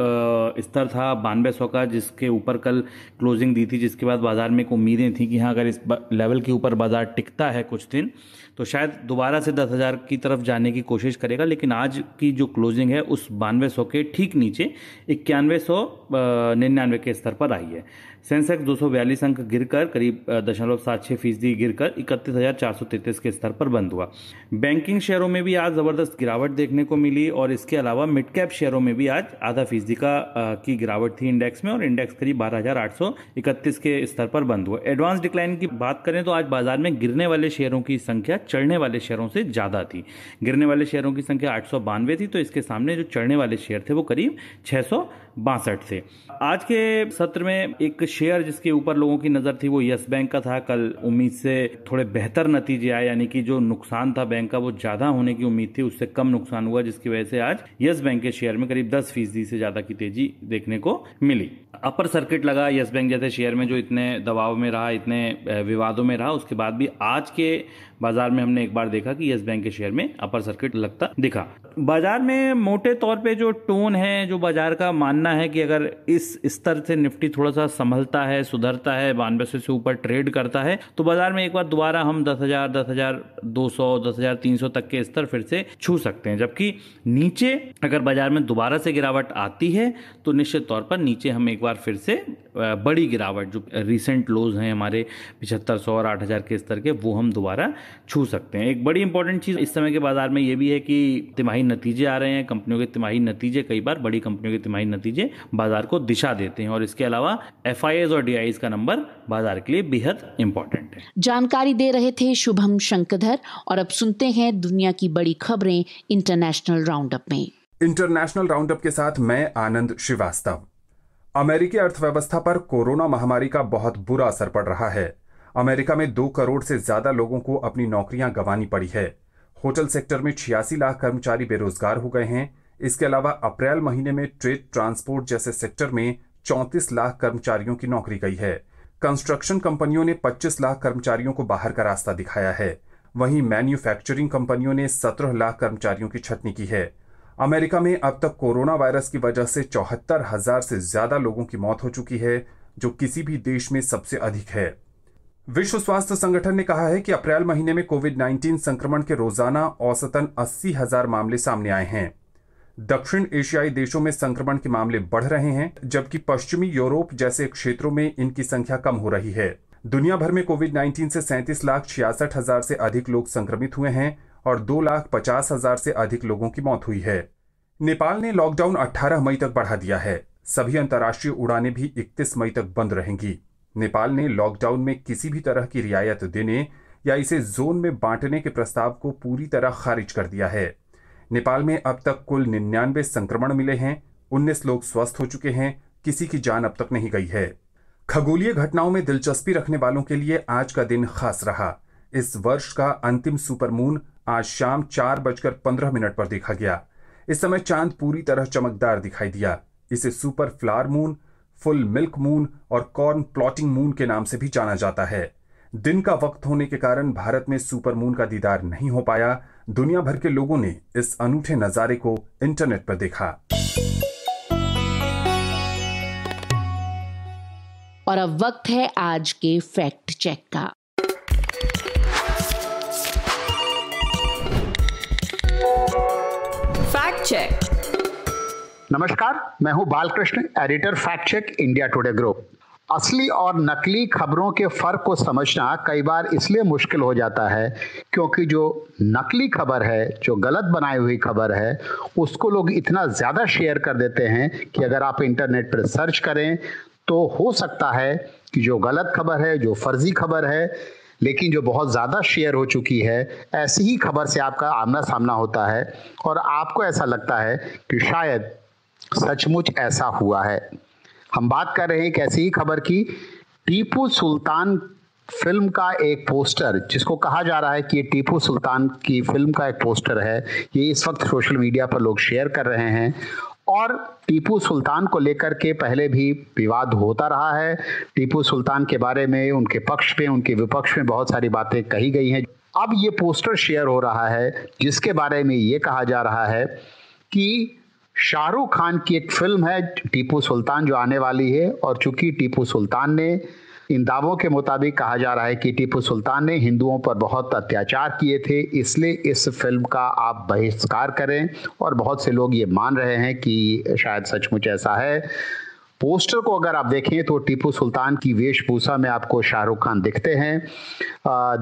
स्तर था 9200 का, जिसके ऊपर कल क्लोजिंग दी थी, जिसके बाद बाजार में एक उम्मीदें थी कि हाँ अगर इस लेवल के ऊपर बाजार टिकता है कुछ दिन तो शायद दोबारा से 10,000 की तरफ जाने की कोशिश करेगा। लेकिन आज की जो क्लोजिंग है उस 9200 के ठीक नीचे 9199 के स्तर पर आई है। सेंसेक्स 242 अंक गिरकर करीब 0.76% गिरकर 31,433 के स्तर पर बंद हुआ। बैंकिंग शेयरों में भी आज जबरदस्त गिरावट देखने को मिली और इसके अलावा मिड कैप शेयरों में भी आज 0.5% की गिरावट थी इंडेक्स में, और इंडेक्स करीब 12,831 के स्तर पर बंद हुआ। एडवांस डिक्लाइन की बात करें तो आज बाजार में गिरने वाले शेयरों की संख्या चढ़ने वाले शेयरों से ज्यादा थी। गिरने वाले शेयरों की संख्या 892 थी, तो इसके सामने जो चढ़ने वाले शेयर थे वो करीब 662 थे। आज के सत्र में एक शेयर जिसके ऊपर लोगों की नजर थी वो यस बैंक का था। कल उम्मीद से थोड़े बेहतर नतीजे आए, यानी कि जो नुकसान था बैंक का वो ज्यादा होने की उम्मीद थी, उससे कम नुकसान हुआ, जिसकी वजह से आज यस बैंक के शेयर में करीब 10% से ज्यादा की तेजी देखने को मिली। अपर सर्किट लगा यस बैंक जैसे शेयर में जो इतने दबाव में रहा, इतने विवादों में रहा, उसके बाद भी आज के बाजार में हमने एक बार देखा कि यस बैंक के शेयर में अपर सर्किट लगता दिखा। बाजार में मोटे तौर पे जो टोन है, जो बाजार का मानना है कि अगर इस स्तर से निफ्टी थोड़ा सा संभलता है, सुधरता है, 9200 से ऊपर ट्रेड करता है तो बाजार में एक बार दोबारा हम 10,000, 10,200, 10,300 तक के स्तर फिर से छू सकते हैं। जबकि नीचे अगर बाजार में दोबारा से गिरावट आती है तो निश्चित तौर पर नीचे हम एक बार फिर से बड़ी गिरावट, जो रिसेंट लोज हैं हमारे 7500 और 8,000 के स्तर के, वो हम दोबारा छू सकते हैं। एक बड़ी इंपॉर्टेंट चीज़ इस समय के बाजार में ये भी है कि तिमाही नतीजे आ रहे हैं, कंपनियों के तिमाही नतीजे, कई बार बड़ी कंपनियों के तिमाही नतीजे बाजार को दिशा देते हैं और इसके अलावा FIIs और DIIs का नंबर बाजार के लिए बेहद इंपॉर्टेंट है। जानकारी दे रहे थे शुभम शंकधर। और अब सुनते हैं दुनिया की बड़ी खबरें इंटरनेशनल राउंडअप में। इंटरनेशनल राउंडअप के साथ मैं आनंद श्रीवास्तव। अमेरिकी अर्थव्यवस्था पर कोरोना महामारी का बहुत बुरा असर पड़ रहा है। अमेरिका में 2 करोड़ से ज्यादा लोगों को अपनी नौकरियां गंवानी पड़ी है। होटल सेक्टर में 86 लाख कर्मचारी बेरोजगार हो गए हैं। इसके अलावा अप्रैल महीने में ट्रेड, ट्रांसपोर्ट जैसे सेक्टर में 34 लाख कर्मचारियों की नौकरी गई है। कंस्ट्रक्शन कंपनियों ने 25 लाख कर्मचारियों को बाहर का रास्ता दिखाया है। वहीं मैन्युफैक्चरिंग कंपनियों ने 17 लाख कर्मचारियों की छंटनी की है। अमेरिका में अब तक कोरोना वायरस की वजह से 74,000 से ज्यादा लोगों की मौत हो चुकी है, जो किसी भी देश में सबसे अधिक है। विश्व स्वास्थ्य संगठन ने कहा है कि अप्रैल महीने में कोविड-19 संक्रमण के रोजाना औसतन 80,000 मामले सामने आए हैं। दक्षिण एशियाई देशों में संक्रमण के मामले बढ़ रहे हैं, जबकि पश्चिमी यूरोप जैसे क्षेत्रों में इनकी संख्या कम हो रही है। दुनिया भर में कोविड-19 से 37,66,000 से अधिक लोग संक्रमित हुए हैं और 2,50,000 से अधिक लोगों की मौत हुई है। नेपाल ने लॉकडाउन 18 मई तक बढ़ा दिया है। सभी अंतर्राष्ट्रीय उड़ानें भी 31 मई तक बंद रहेंगी। नेपाल ने लॉकडाउन में किसी भी तरह की रियायत देने या इसे जोन में बांटने के प्रस्ताव को पूरी तरह खारिज कर दिया है। नेपाल में अब तक कुल 99 संक्रमण मिले हैं, 19 लोग स्वस्थ हो चुके हैं, किसी की जान अब तक नहीं गई है। खगोलीय घटनाओं में दिलचस्पी रखने वालों के लिए आज का दिन खास रहा। इस वर्ष का अंतिम सुपरमून आज शाम 4:15 पर देखा गया। इस समय चांद पूरी तरह चमकदार दिखाई दिया। इसे super flower moon, full milk moon और कॉर्न प्लॉटिंग मून के नाम से भी जाना जाता है। दिन का वक्त होने के कारण भारत में सुपर मून का दीदार नहीं हो पाया। दुनिया भर के लोगों ने इस अनूठे नजारे को इंटरनेट पर देखा। और अब वक्त है आज के फैक्ट चेक का। Fact check. नमस्कार, मैं हूं Balakrishna, editor fact check India Today group. असली और नकली खबरों के फर्क को समझना कई बार इसलिए मुश्किल हो जाता है क्योंकि जो नकली खबर है, जो गलत बनाई हुई खबर है, उसको लोग इतना ज़्यादा शेयर कर देते हैं कि अगर आप इंटरनेट पर सर्च करें तो हो सकता है कि जो गलत खबर है, जो फर्जी खबर है, लेकिन जो बहुत ज़्यादा शेयर हो चुकी है, ऐसी ही खबर से आपका आमना सामना होता है और आपको ऐसा लगता है कि शायद सचमुच ऐसा हुआ है। हम बात कर रहे हैं एक ऐसी ही खबर की। टीपू सुल्तान फिल्म का एक पोस्टर, जिसको कहा जा रहा है कि ये टीपू सुल्तान की फिल्म का एक पोस्टर है, ये इस वक्त सोशल मीडिया पर लोग शेयर कर रहे हैं। और टीपू सुल्तान को लेकर के पहले भी विवाद होता रहा है। टीपू सुल्तान के बारे में उनके पक्ष में, उनके विपक्ष में बहुत सारी बातें कही गई हैं। अब ये पोस्टर शेयर हो रहा है जिसके बारे में ये कहा जा रहा है कि शाहरुख खान की एक फिल्म है टीपू सुल्तान जो आने वाली है, और चूंकि टीपू सुल्तान ने, इन दावों के मुताबिक कहा जा रहा है कि टीपू सुल्तान ने हिंदुओं पर बहुत अत्याचार किए थे, इसलिए इस फिल्म का आप बहिष्कार करें। और बहुत से लोग ये मान रहे हैं कि शायद सचमुच ऐसा है। पोस्टर को अगर आप देखें तो टीपू सुल्तान की वेशभूषा में आपको शाहरुख खान दिखते हैं।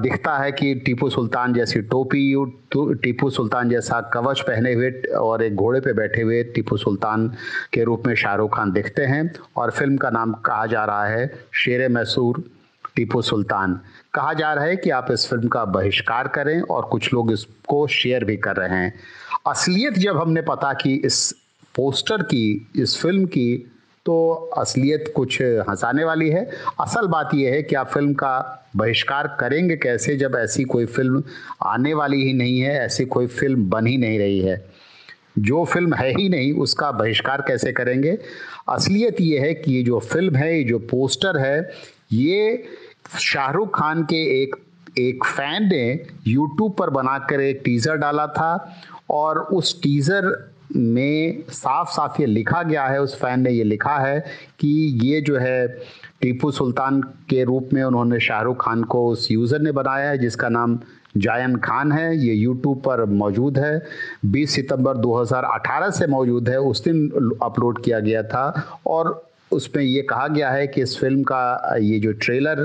दिखता है कि टीपू सुल्तान जैसी टोपी, टीपू सुल्तान जैसा कवच पहने हुए और एक घोड़े पे बैठे हुए टीपू सुल्तान के रूप में शाहरुख खान दिखते हैं। और फिल्म का नाम कहा जा रहा है शेर मैसूर टीपू सुल्तान। कहा जा रहा है कि आप इस फिल्म का बहिष्कार करें और कुछ लोग इसको शेयर भी कर रहे हैं। असलियत जब हमने पता की इस पोस्टर की, इस फिल्म की, तो असलियत कुछ हंसाने वाली है। असल बात यह है कि आप फिल्म का बहिष्कार करेंगे कैसे जब ऐसी कोई फिल्म आने वाली ही नहीं है, ऐसी कोई फिल्म बन ही नहीं रही है। जो फिल्म है ही नहीं उसका बहिष्कार कैसे करेंगे। असलियत ये है कि ये जो फिल्म है, ये जो पोस्टर है, ये शाहरुख खान के एक फैन ने यूट्यूब पर बनाकर एक टीज़र डाला था और उस टीज़र में साफ साफ ये लिखा गया है, उस फैन ने ये लिखा है कि ये जो है टीपू सुल्तान के रूप में उन्होंने शाहरुख खान को उस यूज़र ने बनाया है जिसका नाम जायन खान है। ये यूट्यूब पर मौजूद है, 20 सितंबर 2018 से मौजूद है, उस दिन अपलोड किया गया था। और उसमें ये कहा गया है कि इस फिल्म का ये जो ट्रेलर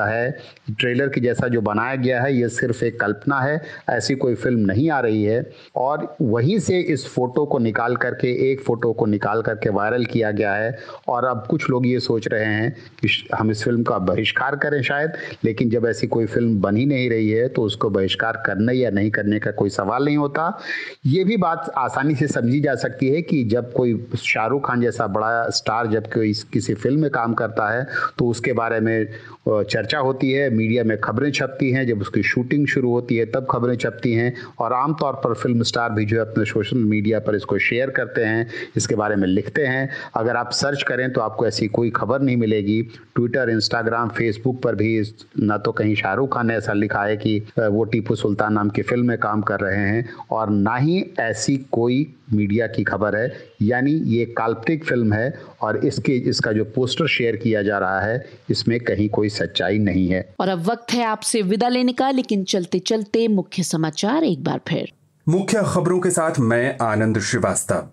है, ट्रेलर की जैसा जो बनाया गया है, ये सिर्फ एक कल्पना है, ऐसी कोई फिल्म नहीं आ रही है। और वहीं से इस फोटो को निकाल करके, एक फ़ोटो को निकाल करके वायरल किया गया है। और अब कुछ लोग ये सोच रहे हैं कि हम इस फिल्म का बहिष्कार करें शायद, लेकिन जब ऐसी कोई फिल्म बन ही नहीं रही है तो उसको बहिष्कार करने या नहीं करने का कोई सवाल नहीं होता। ये भी बात आसानी से समझी जा सकती है कि जब कोई शाहरुख खान जैसा बड़ा स्टार जब कोई किसी फिल्म में काम करता है तो उसके बारे में चर्चा होती है, मीडिया में खबरें छपती हैं, जब उसकी शूटिंग शुरू होती है तब खबरें छपती हैं, और आमतौर पर फिल्म स्टार भी जो है अपने सोशल मीडिया पर इसको शेयर करते हैं, इसके बारे में लिखते हैं। अगर आप सर्च करें तो आपको ऐसी कोई खबर नहीं मिलेगी। ट्विटर, इंस्टाग्राम, फेसबुक पर भी ना तो कहीं शाहरुख खान ने ऐसा लिखा है कि वो टीपू सुल्तान नाम की फिल्म में काम कर रहे हैं, और ना ही ऐसी कोई मीडिया की खबर है। यानी ये काल्पनिक फिल्म है और इसका जो पोस्टर शेयर किया जा रहा है इसमें कहीं कोई सच्चाई नहीं है। और अब वक्त है आपसे विदा लेने का, लेकिन चलते चलते मुख्य समाचार एक बार फिर। मुख्य खबरों के साथ मैं आनंद श्रीवास्तव।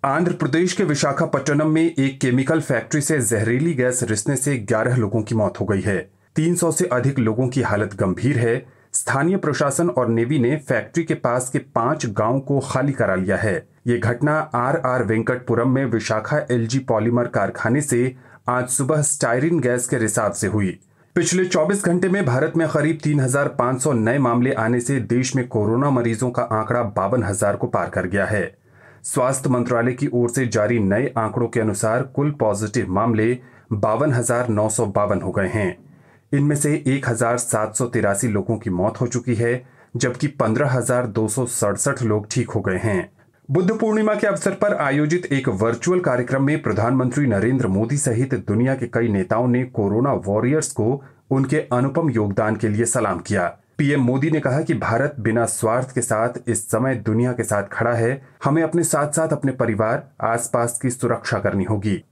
आंध्र प्रदेश के विशाखापट्टनम में एक केमिकल फैक्ट्री से जहरीली गैस रिसने से 11 लोगों की मौत हो गई है। 300 से अधिक लोगों की हालत गंभीर है। स्थानीय प्रशासन और नेवी ने फैक्ट्री के पास के 5 गांव को खाली करा लिया है। ये घटना आर वेंकटपुरम में विशाखा एलजी पॉलीमर कारखाने से आज सुबह स्टायरीन गैस के रिसाव से हुई। पिछले 24 घंटे में भारत में करीब 3,500 नए मामले आने से देश में कोरोना मरीजों का आंकड़ा 52,000 को पार कर गया है। स्वास्थ्य मंत्रालय की ओर से जारी नए आंकड़ों के अनुसार कुल पॉजिटिव मामले 52,952 हो गए हैं। इनमें से 1,783 लोगों की मौत हो चुकी है, जबकि 15,267 लोग ठीक हो गए हैं। बुद्ध पूर्णिमा के अवसर पर आयोजित एक वर्चुअल कार्यक्रम में प्रधानमंत्री नरेंद्र मोदी सहित दुनिया के कई नेताओं ने कोरोना वॉरियर्स को उनके अनुपम योगदान के लिए सलाम किया। पीएम मोदी ने कहा कि भारत बिना स्वार्थ के साथ इस समय दुनिया के साथ खड़ा है। हमें अपने साथ साथ अपने परिवार, आसपास की सुरक्षा करनी होगी।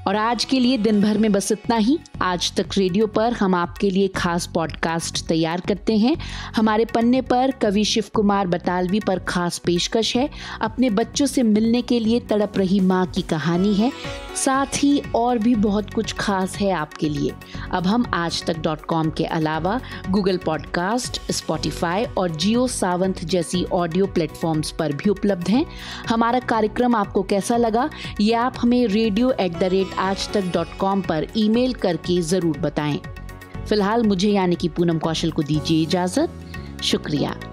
और आज के लिए दिन भर में बस इतना ही। आज तक रेडियो पर हम आपके लिए खास पॉडकास्ट तैयार करते हैं। हमारे पन्ने पर कवि शिव कुमार बटालवी पर खास पेशकश है। अपने बच्चों से मिलने के लिए तड़प रही माँ की कहानी है। साथ ही और भी बहुत कुछ खास है आपके लिए। अब हम आजतक.com के अलावा गूगल पॉडकास्ट, स्पॉटिफाई और जियो सावंत जैसी ऑडियो प्लेटफॉर्म्स पर भी उपलब्ध हैं। हमारा कार्यक्रम आपको कैसा लगा ये आप हमें radio@aajtak.com पर ईमेल करके जरूर बताएं। फिलहाल मुझे यानी कि पूनम कौशल को दीजिए इजाजत। शुक्रिया।